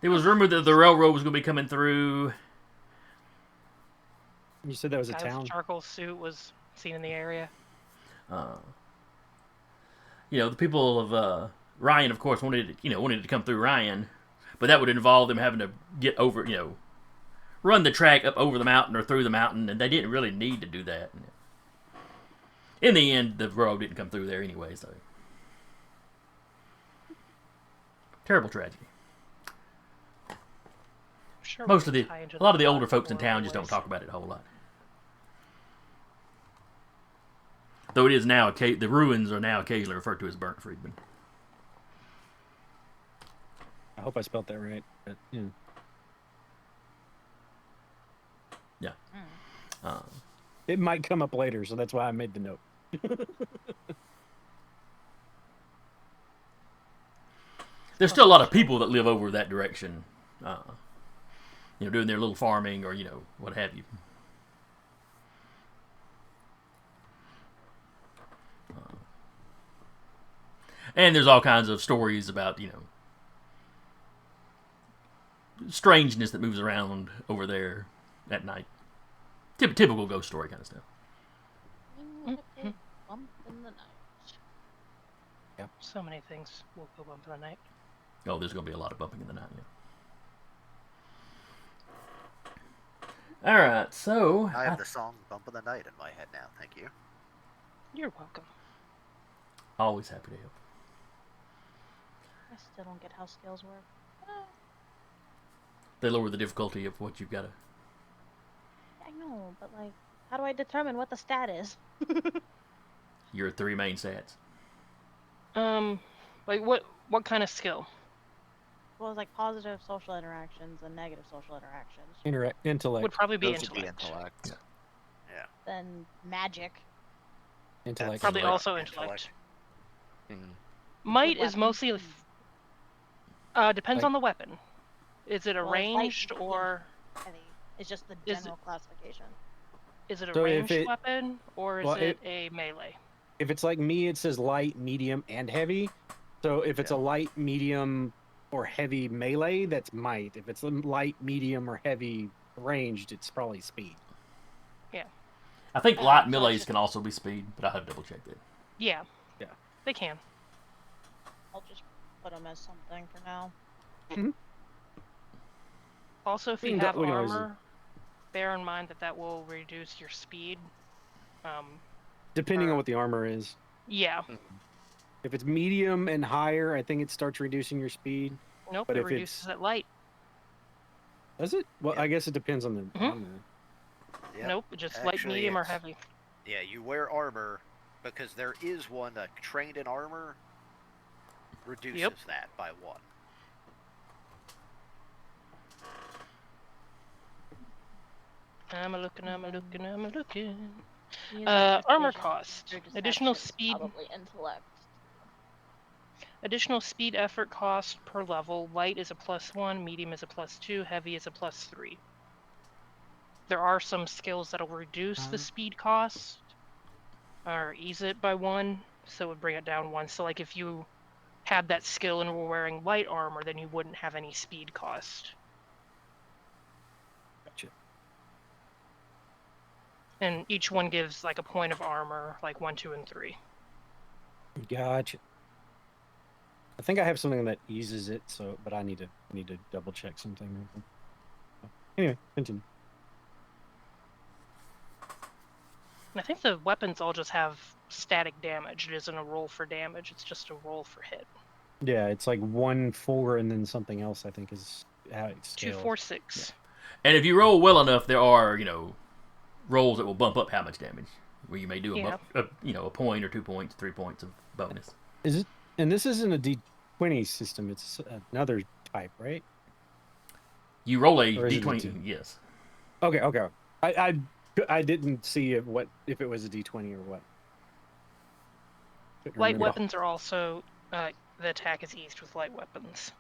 there was rumor that the railroad was going to be coming through. You said that was a Guy with town. charcoal suit was seen in the area. The people of Ryan, of course, wanted to come through Ryan, but that would involve them having to get over, run the track up over the mountain or through the mountain, and they didn't really need to do that. In the end, the road didn't come through there anyway, so terrible tragedy. Sure A lot of the plot older folks in more town just don't ways. talk about it a whole lot. Though it is now, the ruins are now occasionally referred to as Burnt Freedman. I hope I spelled that right. But, yeah. Yeah. It might come up later, so that's why I made the note. There's still a lot of people that live over that direction, doing their little farming or, what have you. And there's all kinds of stories about, strangeness that moves around over there at night. Typical ghost story kind of stuff. Bump in the night. So many things will go bump in the night. Oh, there's going to be a lot of bumping in the night, yeah. All right, so I have the song Bump of the Night in my head now, thank you. You're welcome. always happy to help. I still don't get how skills work. They lower the difficulty of what you've got to. I know, but like, how do I determine what the stat is? Your 3 main stats. Like what kind of skill? Well, it's like positive social interactions and negative social interactions. Intellect. Would probably be Those would be intellect. intellect. Yeah. Yeah. Then magic. Intellect. Probably Intellect. also intellect. Mm. Might With is mostly depends Like- on the weapon. Is it a Well, it's light, ranged medium, or heavy. It's just the Is general classification. is it a So if ranged it- weapon or is well, it a melee? If it's like me, it says light, medium, and heavy. So if it's a light, medium, or heavy melee, that's might. If it's a light, medium, or heavy ranged, it's probably speed. I think So light it's melees just- can also be speed, but I have to double check that. Yeah. Yeah. They can. I'll just put them as something for now. Also, if We you can go- have we can always- armor, bear in mind that will reduce your speed. Depending on what the armor is. Yeah. If it's medium and higher, I think it starts reducing your speed. Nope, But it if reduces it's- it light. Does it? Well, Yeah. I guess it depends on the Mhm. armor. Yep. Nope, just light, Actually, medium, or it's- heavy. Yeah, you wear armor because there is one that trained in armor reduces that by 1. I'm a looking. These Armor modifications cost. through Additional deception, speed. Probably intellect. Additional speed effort cost per level. Light is a +1, medium is a +2, heavy is a +3. There are some skills that'll reduce the speed cost or ease it by 1, so it would bring it down 1. So, like, if you had that skill and were wearing light armor, then you wouldn't have any speed cost. Gotcha. And each one gives like a point of armor, like 1, 2, and 3. Gotcha. I think I have something that eases it, so but I need to double check something. Anyway, continue. And I think the weapons all just have static damage. It isn't a roll for damage, it's just a roll for hit. Yeah, it's like 1, 4, and then something else. I think is how it 2, scales. 4, 6. And if you roll well enough, there are, rolls that will bump up how much damage. Where you may do a point or 2 points, 3 points of bonus. Is it? And this isn't a D20 system. It's another type, right? You roll a Or is it a D20, two? yes. Okay. I didn't see if it was a D20 or what. Couldn't Light remember. weapons are also the attack is eased with light weapons.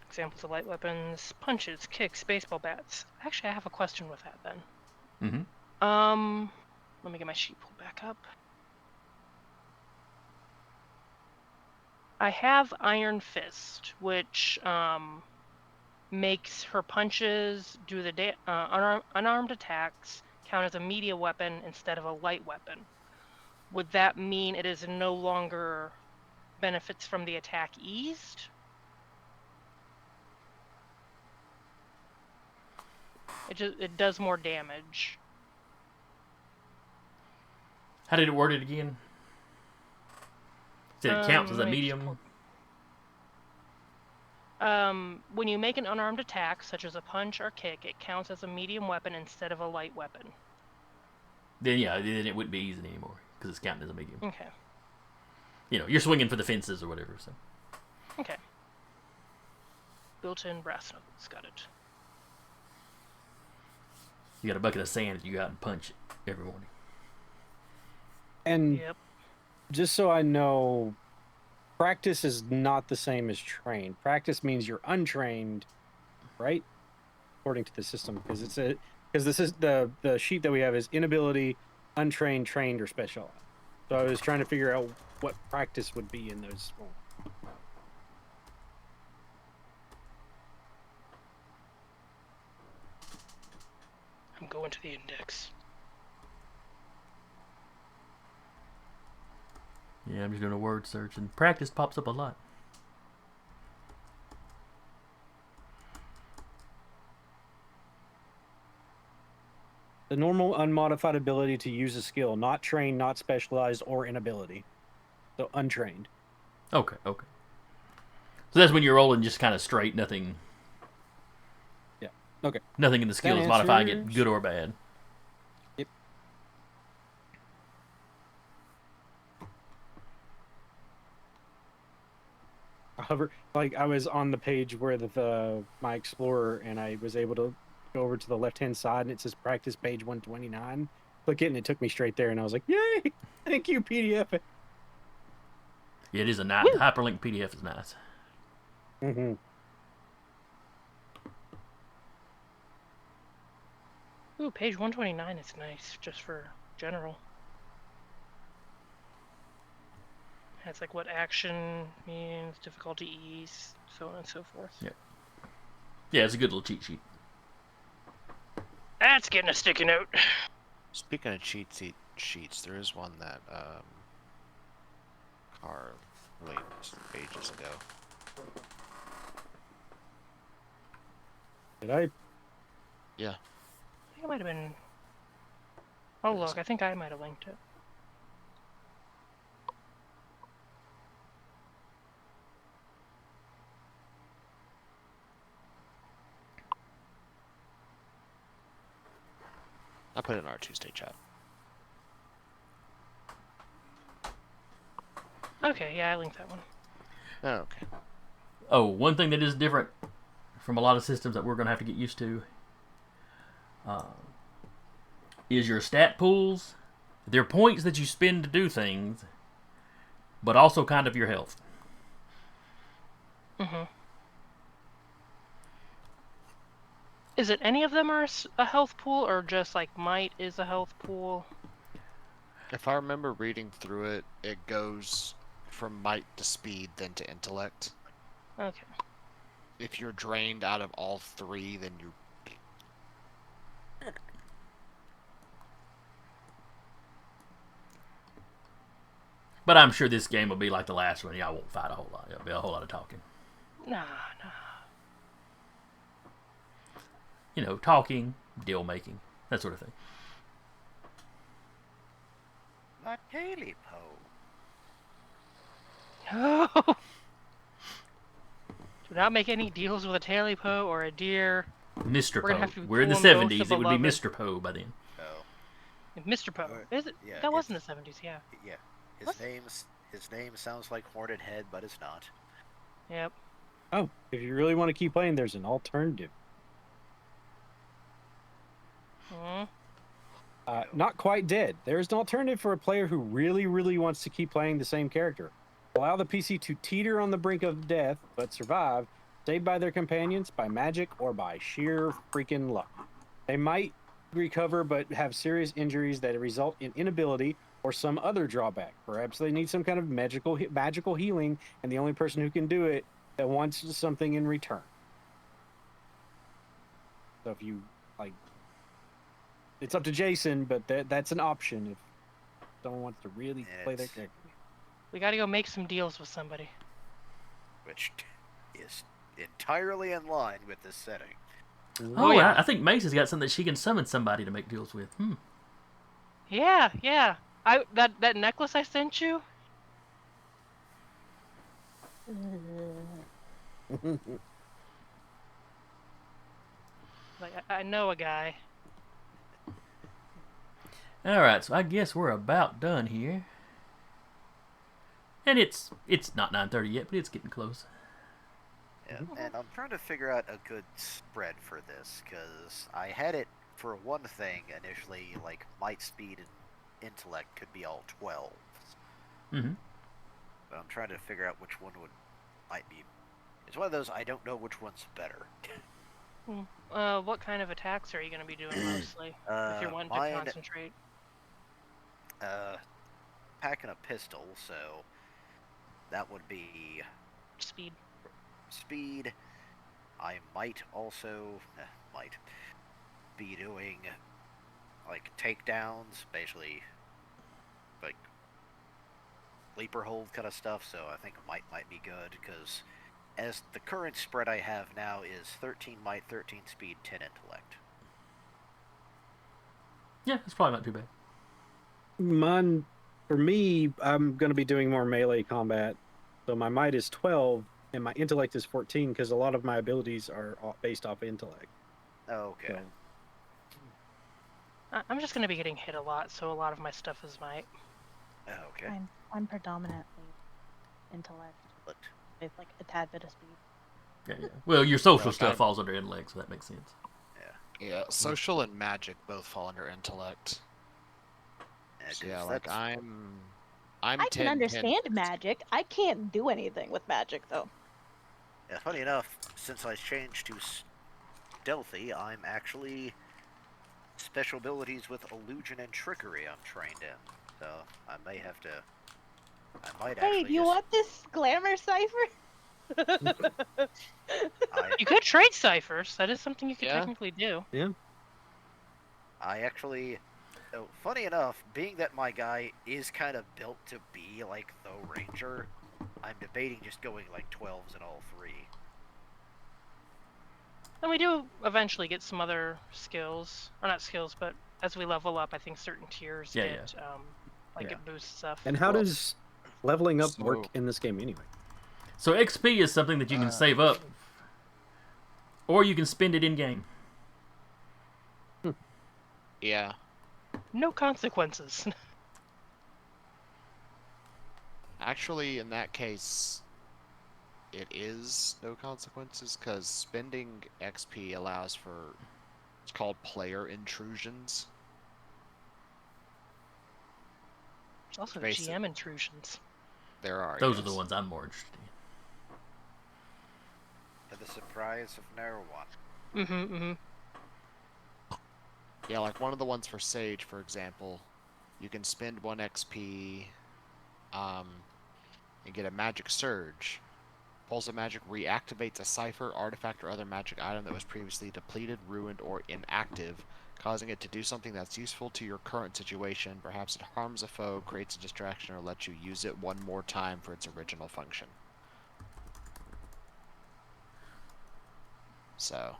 Examples of light weapons: punches, kicks, baseball bats. Actually, I have a question with that then. Mm-hmm. Let me get my sheet pulled back up. I have Iron Fist, which makes her punches do the unarmed attacks count as a media weapon instead of a light weapon. Would that mean it is no longer benefits from the attack eased? It does more damage. How did it word it again? Said it counts as a let me just medium. When you make an unarmed attack, such as a punch or kick, it counts as a medium weapon instead of a light weapon. Then it wouldn't be easy anymore because it's counted as a medium. Okay. You're swinging for the fences or whatever. So Okay. Built-in brass knuckles. Got it. you got a bucket of sand that you go out and punch every morning. And Yep. just so I know, practice is not the same as trained. Practice means you're untrained, right? According to the system, because this is the sheet that we have is inability, untrained, trained, or specialized. So I was trying to figure out what practice would be in those. I'm going to the index. Yeah, I'm just doing a word search, and practice pops up a lot. The normal unmodified ability to use a skill, not trained, not specialized, or inability. So untrained. Okay. So that's when you're rolling just kind of straight, nothing. Yeah. Okay. Nothing in the skill is modifying it, good or bad. Yep. However, like I was on the page where the my explorer, and I was able to go over to the left hand side, and it says practice page 129. Click it, and it took me straight there, and I was like, "Yay! Thank you, PDF." Yeah, it is a nice. The hyperlink PDF is nice. Mm-hmm. Ooh, page 129 is nice, just for general. It's like what action means, difficulty ease, so on and so forth. Yeah, it's a good little cheat sheet. That's getting a sticky note. Speaking of sheets, there is one that Carl linked ages ago. Did I? Yeah. I think it might have been. Oh look, I think I might have linked it. I put it in our Tuesday chat. Okay, yeah, I linked that one. Oh, okay. Oh, one thing that is different from a lot of systems that we're going to have to get used to is your stat pools. They're points that you spend to do things, but also kind of your health. Mm-hmm. Is it any of them are a health pool, or just like might is a health pool? If I remember reading through it, it goes from might to speed, then to intellect. Okay. If you're drained out of all three, then you're... But I'm sure this game will be like the last one. Y'all won't fight a whole lot. There'll be a whole lot of talking. Nah. You know, talking, deal making, that sort of thing. My daily Poe. No. Do not make any deals with a Talipo or a deer. Mr. We're gonna Poe. have to We're in the pull 'em both 70s. the It would be beloved. Mr. Poe by then. Oh. Mr. Poe. Is it? Yeah, That was in the 70s, yeah. Yeah. What? His name sounds like Hornet Head, but it's not. Yep. Oh, if you really want to keep playing, there's an alternative. Mm. Not quite dead. There's an alternative for a player who really, really wants to keep playing the same character. Allow the PC to teeter on the brink of death, but survive, saved by their companions, by magic, or by sheer freaking luck. They might recover, but have serious injuries that result in inability or some other drawback. Perhaps they need some kind of magical healing, and the only person who can do it that wants something in return. So if you like, it's up to Jason, but that's an option if someone wants to really play their character. We gotta go make some deals with somebody. Which is entirely in line with this setting. Oh, yeah. I think Mace has got something that she can summon somebody to make deals with. Yeah. That necklace I sent you. Like I know a guy. Alright, so I guess we're about done here. And it's not 9:30 yet, but it's getting close. Yeah, and I'm trying to figure out a good spread for this, because I had it for one thing initially, like might, speed, and intellect could be all 12s. Mm-hmm. But I'm trying to figure out which one might be. It's one of those I don't know which one's better. What kind of attacks are you gonna be doing mostly? If you're wanting to concentrate. Packing a pistol, so that would be Speed. Speed. I might also be doing like takedowns, basically like leaper hold kind of stuff. So I think might be good, because as the current spread I have now is 13 might, 13 speed, 10 intellect. Yeah, it's probably not too bad. Mine, for me, I'm going to be doing more melee combat. So my might is 12 and my intellect is 14 because a lot of my abilities are based off intellect. Okay. So, I'm just gonna be getting hit a lot, so a lot of my stuff is might. Okay. I'm predominantly intellect But with like a tad bit of speed. Yeah. Well, your social Like, stuff falls under intellect, so that makes sense. Yeah, social and magic both fall under intellect. So yeah, like I'm I 10, can 10, understand 15. magic. I can't do anything with magic though. Yeah, funny enough, since I changed to stealthy, I'm actually special abilities with illusion and trickery I'm trained in. So I may have to. I might Hey, actually do you just. want this glamour cipher? You could trade ciphers. That is something you could Yeah. technically do. yeah. I actually. So, funny enough, being that my guy is kind of built to be like the ranger, I'm debating just going like 12s in all three. And we do eventually get some other skills, or not skills, but as we level up, I think certain tiers Yeah, get it boosts stuff. And how does leveling up work So- in this game anyway? So XP is something that you can save up, or you can spend it in game. Yeah. No consequences. Actually, in that case, it is no consequences because spending XP allows for it's called player intrusions. There's also Basic- GM intrusions. There are. Those are yes. the ones I'm more interested in. To the surprise of no one. Yeah, like one of the ones for Sage, for example, you can spend 1 XP and get a magic surge. Pulse of magic reactivates a cipher, artifact, or other magic item that was previously depleted, ruined, or inactive, causing it to do something that's useful to your current situation. Perhaps it harms a foe, creates a distraction, or lets you use it one more time for its original function. So,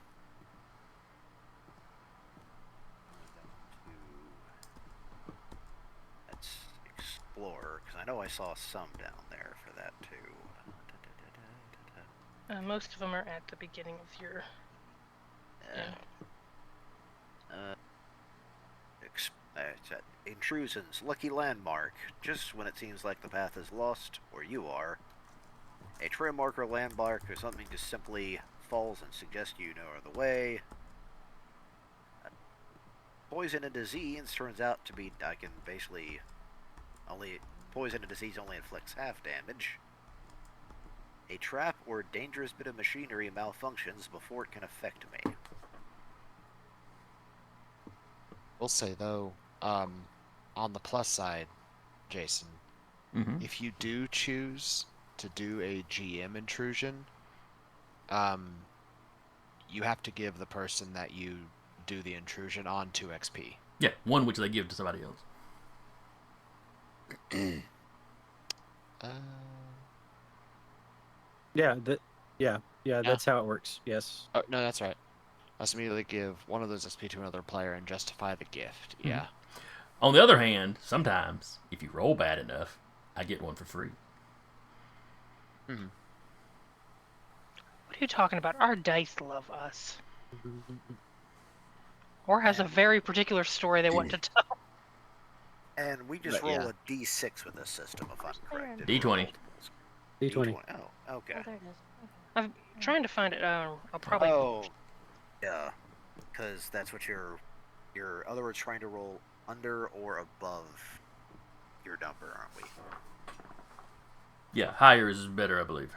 Let's explore, because I know I saw some down there for that too. Most of them are at the beginning of your. It's at Intrusions, lucky landmark. Just when it seems like the path is lost, or you are, a trail marker landmark or something just simply falls and suggests you know the way. Poison and disease turns out to be I can basically only poison and disease only inflicts half damage. A trap or dangerous bit of machinery malfunctions before it can affect me. we'll say though, on the plus side, Jason, if you do choose to do a GM intrusion, you have to give the person that you do the intrusion on 2 XP. Yeah, one which they give to somebody else. Yeah, that's how it works. Yes. Oh, no, that's right. Must immediately give one of those XP to another player and justify the gift. Yeah. On the other hand, sometimes, if you roll bad enough, I get one for free. What are you talking about? Our dice love us. Or has a very particular story they want to tell. And we just But, roll yeah. a d6 with this system, if I'm correct. D20. D20. Oh, okay. Oh, there it is. Okay. I'm trying to find it. I'll probably. Oh, yeah, because that's what your other words trying to roll under or above your number, aren't we? Yeah, higher is better, I believe.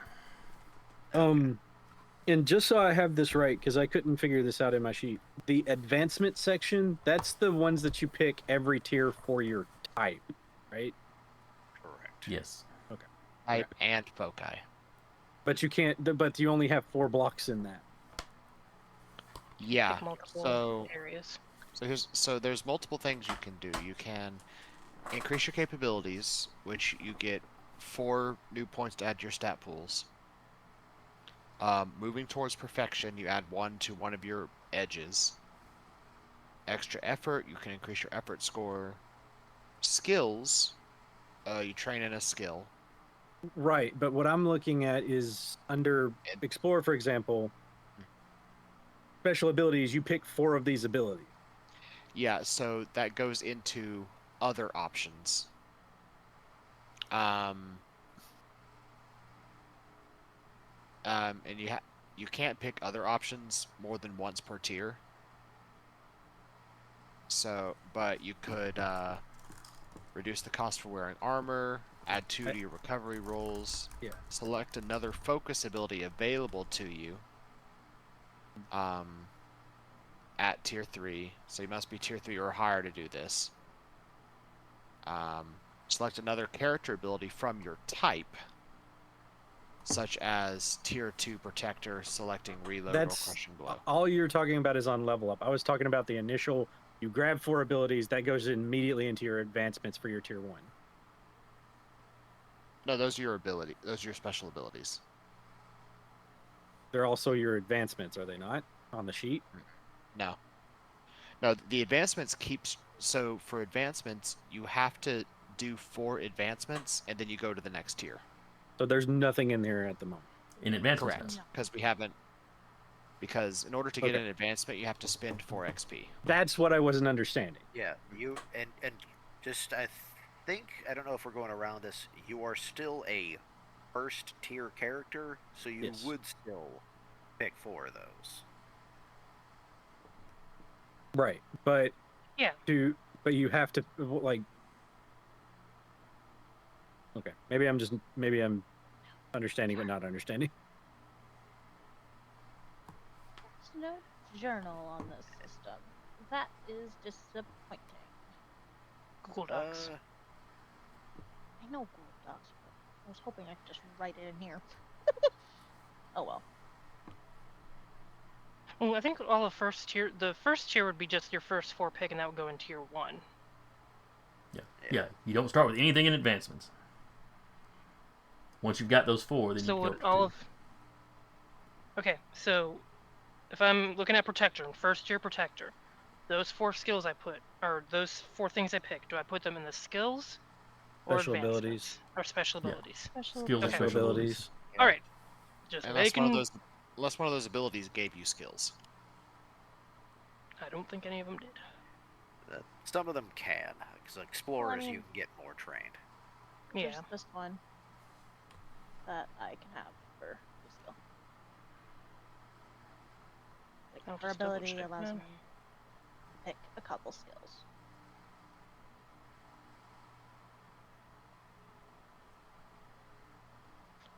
And just so I have this right, because I couldn't figure this out in my sheet, the advancement section, that's the ones that you pick every tier for your type, right? Correct. Yes. Okay. Type and foci. But you can't. But you only have 4 blocks in that. Yeah. pick multiple So areas. so there's multiple things you can do. You can increase your capabilities, which you get 4 new points to add to your stat pools. Moving towards perfection, you add 1 to one of your edges. extra effort, you can increase your effort score. Skills, you train in a skill. Right, but what I'm looking at is under Explore, for example, special abilities, you pick 4 of these abilities. Yeah, so that goes into other options. And you can't pick other options more than once per tier. So, but you could reduce the cost for wearing armor, add 2 to your recovery rolls, Yeah. select another focus ability available to you at tier 3. So you must be tier 3 or higher to do this. Select another character ability from your type, such as tier 2 protector, selecting reload or crushing blow. All you're talking about is on level up. I was talking about the initial, you grab 4 abilities, that goes immediately into your advancements for your tier 1. No, those are your ability. Those are your special abilities. They're also your advancements, are they not? On the sheet? No. No, the advancements keeps... So for advancements, you have to do 4 advancements, and then you go to the next tier. So there's nothing in there at the moment. In advancements? Correct. Because we haven't... Because in order to get an advancement, you have to spend 4 XP. That's what I wasn't understanding. Yeah, you... And just, I think... I don't know if we're going around this. You are still a first tier character, so you would still pick 4 of those. Right, but Yeah. But you have to like. Okay, maybe I'm understanding but not understanding. There's no journal on this system. That is disappointing. Google Docs. I know Google Docs, but I was hoping I could just write it in here. Oh well. Well, I think all the first tier would be just your first 4 pick, and that would go in tier 1. Yeah. You don't start with anything in advancements. Once you've got those 4, then So you would go all of... Okay, so if I'm looking at protector, first tier protector, those 4 skills I put, or those 4 things I pick, do I put them in the skills or Special advancements? Abilities. Or special abilities? skills and Okay. special abilities. Yeah. All right. Just Unless making... unless one of those abilities gave you skills. I don't think any of them did. Some of them can, because explorers you can get more trained. Yeah. There's this one that I can have for the skill. I'll Like, her just double ability check allows now. me to pick a couple skills.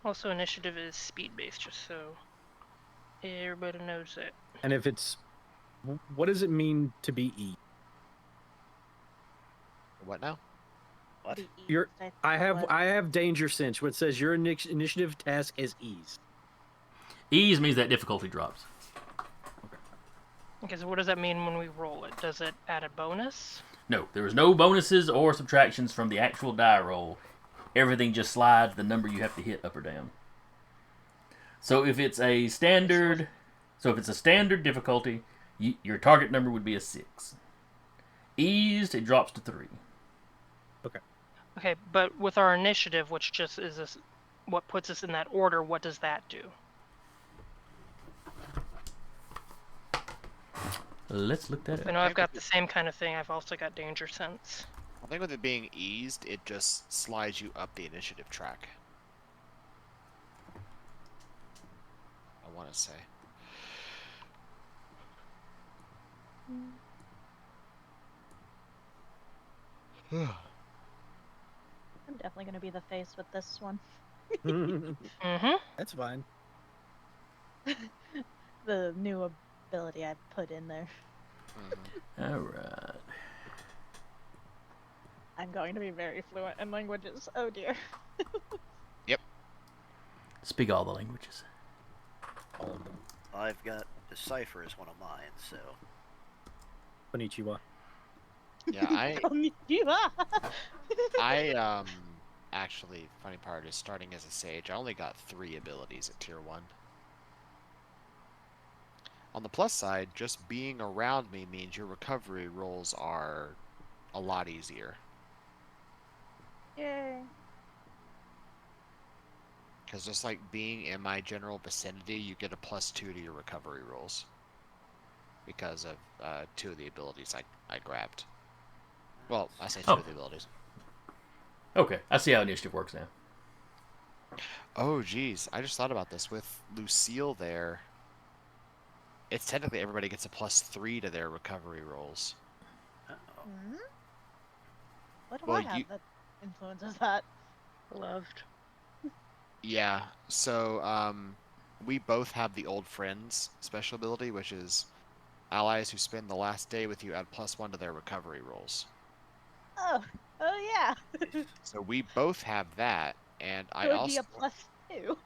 Also, initiative is speed-based, just so everybody knows that. And if it's, what does it mean to be E? What now? What? I have danger sense, which says your initiative task is ease. Ease means that difficulty drops. Okay, so what does that mean when we roll it? Does it add a bonus? No, there is no bonuses or subtractions from the actual die roll. Everything just slides the number you have to hit up or down. So if it's a standard, difficulty, your target number would be a 6. Eased, it drops to 3. Okay, but with our initiative, which just is this, what puts us in that order, what does that do? Let's look that I up. know I've got the same kind of thing. I've also got danger sense. I think with it being eased, it just slides you up the initiative track. I want to say. I'm definitely going to be the face with this one. Mm-hmm. That's fine. The new ability I put in there. All right. I'm going to be very fluent in languages. Oh dear. Yep. Speak all the languages. All of them. I've got Decipher as one of mine, so... Konnichiwa. Yeah, I actually, funny part is starting as a sage, I only got 3 abilities at tier 1. On the plus side, just being around me means your recovery rolls are a lot easier. Yay. Because just like being in my general vicinity, you get a +2 to your recovery rolls. Because of 2 of the abilities I grabbed. Well, I say 2 of the abilities. Okay, I see how initiative works now. Oh, geez. I just thought about this. With Lucille there, it's technically everybody gets a +3 to their recovery rolls. Hmm? What do Well, I have that influences that? Loved. Yeah, so we both have the Old Friends special ability, which is allies who spend the last day with you add +1 to their recovery rolls. Oh yeah. So we both have that, and I It would also be a +2.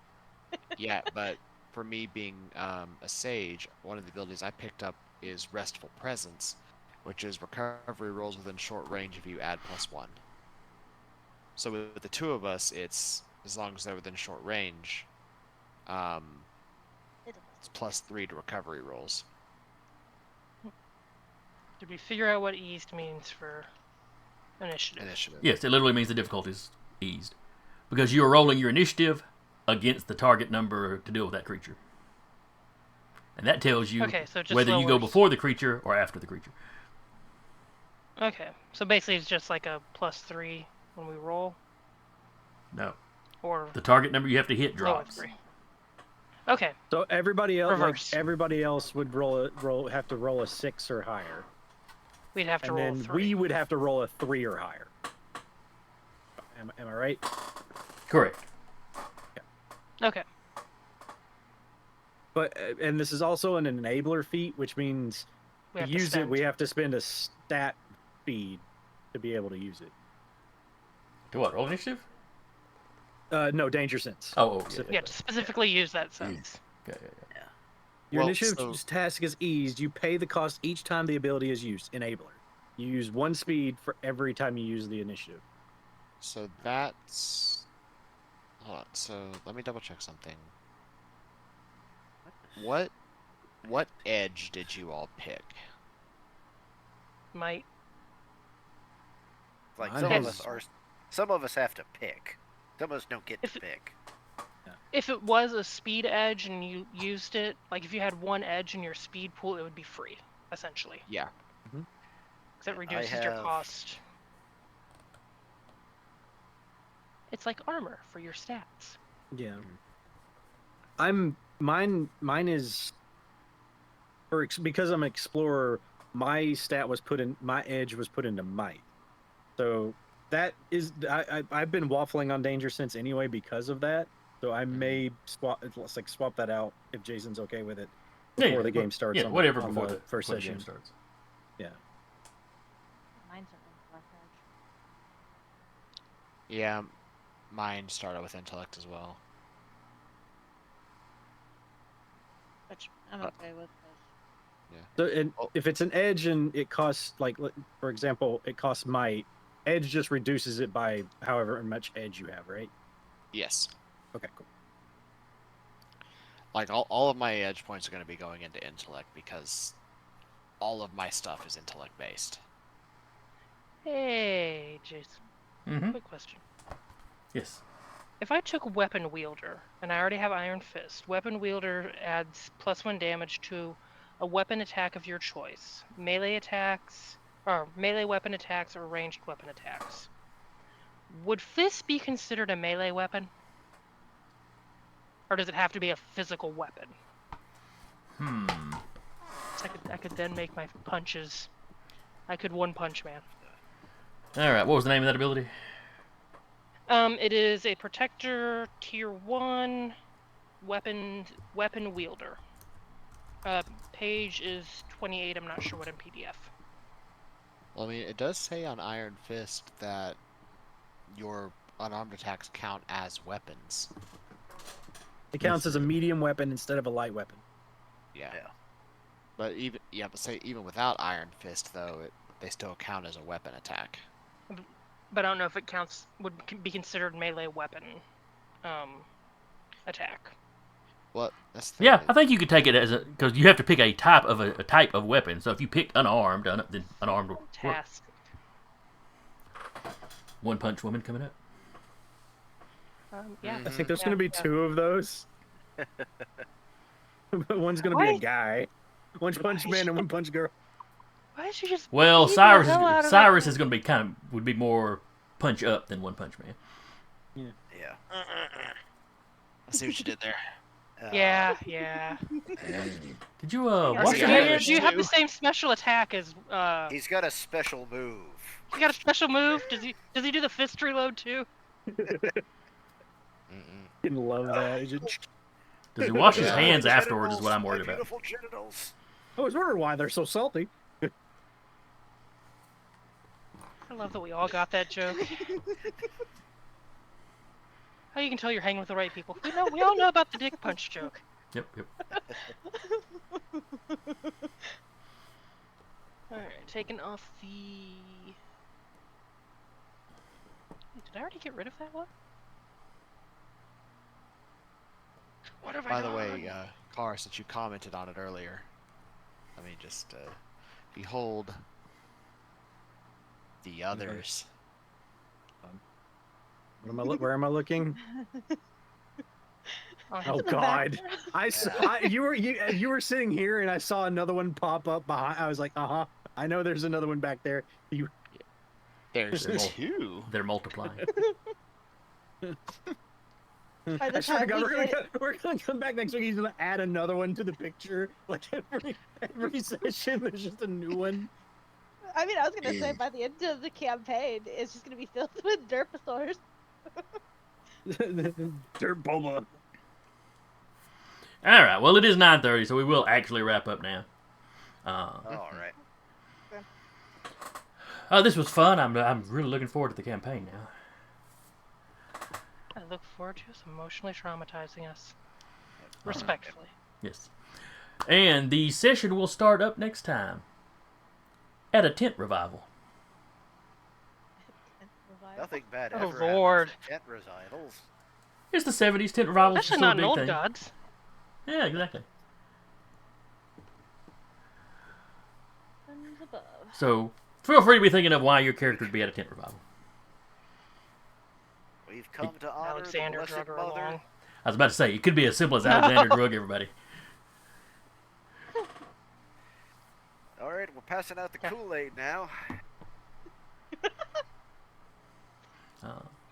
yeah, but for me being a sage, one of the abilities I picked up is Restful Presence, which is recovery rolls within short range if you add +1. So with the two of us, it's as long as they're within short range, it's +3 to recovery rolls. Did we figure out what eased means for initiative? Yes, it literally means the difficulty is eased. Because you are rolling your initiative against the target number to deal with that creature. And that tells you Okay, so it just whether you go lowers- before the creature or after the creature. Okay, so basically it's just like a +3 when we roll, No. or The target number you have to hit lower drops. 3. Okay, So everybody else, Reverse. everybody else would have to roll a 6 or higher, we'd have to and roll then 3. we would have to roll a 3 or higher. Am I right? Correct. Okay. But and this is also an enabler feat, which means We to have to use it, spend. we have to spend a stat feed to be able to use it. To what? Roll initiative? No, danger sense. Oh, yeah. Specifically. Yeah, to specifically use that sense. Yeah. Your Well, initiative so- task is eased. You pay the cost each time the ability is used. Enabler. You use 1 speed for every time you use the initiative. So that's... Hold on, so let me double check something. What edge did you all pick? Might. Like Mine some of us have to pick. Some of us don't get to pick. If it was a speed edge and you used it, like if you had 1 edge in your speed pool, it would be free, essentially. Yeah. Because it reduces your cost. It's like armor for your stats. Yeah. Mine is because I'm an explorer, my edge was put into might. So that is I've been waffling on danger sense anyway because of that. So I may swap that out if Jason's okay with it before the game starts. Yeah, on whatever on before the the first before the session game starts. Yeah. Mine's an intellect edge. Yeah, mine started with intellect as well. Which I'm okay with. So if it's an edge and it costs, like, for example, it costs might, edge just reduces it by however much edge you have, right? Yes. Okay, cool. Like all of my edge points are going to be going into intellect because all of my stuff is intellect based. Hey, Jason. Quick question. Yes. If I took Weapon Wielder, and I already have Iron Fist, Weapon Wielder adds +1 damage to a weapon attack of your choice. Melee attacks, or melee weapon attacks, or ranged weapon attacks. Would Fist be considered a melee weapon? Or does it have to be a physical weapon? So I could then make my punches. I could one punch man. Alright, what was the name of that ability? It is a protector tier 1 weapon wielder. Page is 28. I'm not sure what in PDF. Well, I mean, it does say on Iron Fist that your unarmed attacks count as weapons. It counts as a medium weapon instead of a light weapon. Yeah. But even without Iron Fist though, they still count as a weapon attack. But I don't know if it would be considered melee weapon attack. What? That's the Yeah, thing. I think you could take it as because you have to pick a type of weapon. So if you pick unarmed, then unarmed will work. Task. One Punch Woman coming up. Yeah. I think there's Yeah, going to be yeah. 2 of those. One's going to be a Why- guy. One Punch Man and One Punch Girl. Why did you just Well, beat the Cyrus hell out of Cyrus that is going to be would be more punch up than One Punch Man. Yeah. I see what you did there. Yeah, yeah. Did you Yeah, watch do, that? you have the same special attack as He's got a special move. he got a special move? Does he do the fist reload too? Didn't love that. He just... Does he wash his Yeah. hands My afterwards? Is what I'm genitals, worried my about. Beautiful genitals. I was wondering why they're so salty. I love that we all got that joke. How you can tell you're hanging with the right people? We all know about the dick punch joke. Yep. Alright, taking off the... Wait, did I already get rid of that one? What have I By the done? way, Car, since you commented on it earlier, let me just behold the others. Where am I looking? Oh the God! back. You were sitting here, and I saw another one pop up behind. I was like, I know there's another one back there. There's They're 2. They're multiplying. By I the swear to time God, we we're gonna come back next week. He's gonna add another one to the picture. Like every session, there's just a new one. I mean, I was gonna say by the end of the campaign, it's just gonna be filled with derposaurs. Dirt boba. All right. Well, it is 9:30, so we will actually wrap up now. All right. This was fun. I'm really looking forward to the campaign now. I look forward to us emotionally traumatizing us. Respectfully. Yes. And the session will start up next time at a tent revival. Nothing bad Oh, ever Lord. happens at tent recitals. It's the 70s. Tent revivals are Especially still a not in big Old thing. Gods. Yeah, exactly. Heavens above. So feel free to be thinking of why your character would be at a tent revival. We've come to honor Alexander the Blessed drug her Mother. along. I was about to say, it could be as simple as Alexander drug everybody. All right, we're passing out the Kool-Aid now.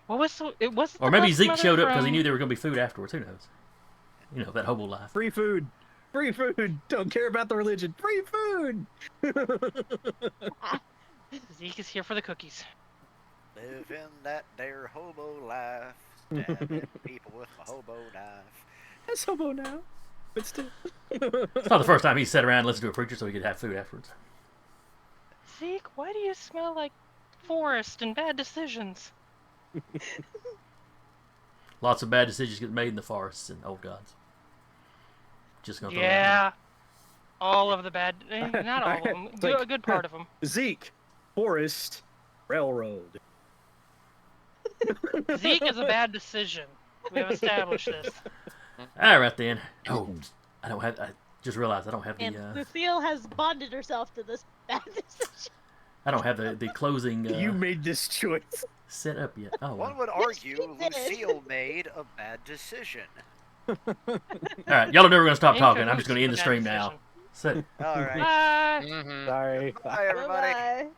What was the, it was Or maybe Zeke showed up because he knew there were going to be food afterwards. Who knows? You know, that hobo life. Free food. Free food. Don't care about the religion. Free food. Zeke is here for the cookies. Live in that there hobo life. Stabbing people with my hobo knife. That's hobo now, but still. It's not the first time he sat around and listened to a preacher so he could have food afterwards. Zeke, why do you smell like forest and bad decisions? Lots of bad decisions get made in the forests and Old Gods. Just gonna throw that in Yeah. All of the bad, not all of them. It's like- A good part of them. Zeke, forest, railroad. Zeke is a bad decision. We have established this. there. All right then. Oh, I just realized I don't have And the Lucille has bonded herself to this bad decision. I don't have the closing You made this choice. set up yet. Oh, One well. would argue she did. Lucille made a bad decision. All right. Y'all are never gonna stop In talking. I'm just cahoots gonna end the with a stream bad now. decision. So, All right. Bye. Mm-hmm. Sorry. Bye, everybody. Bye-bye.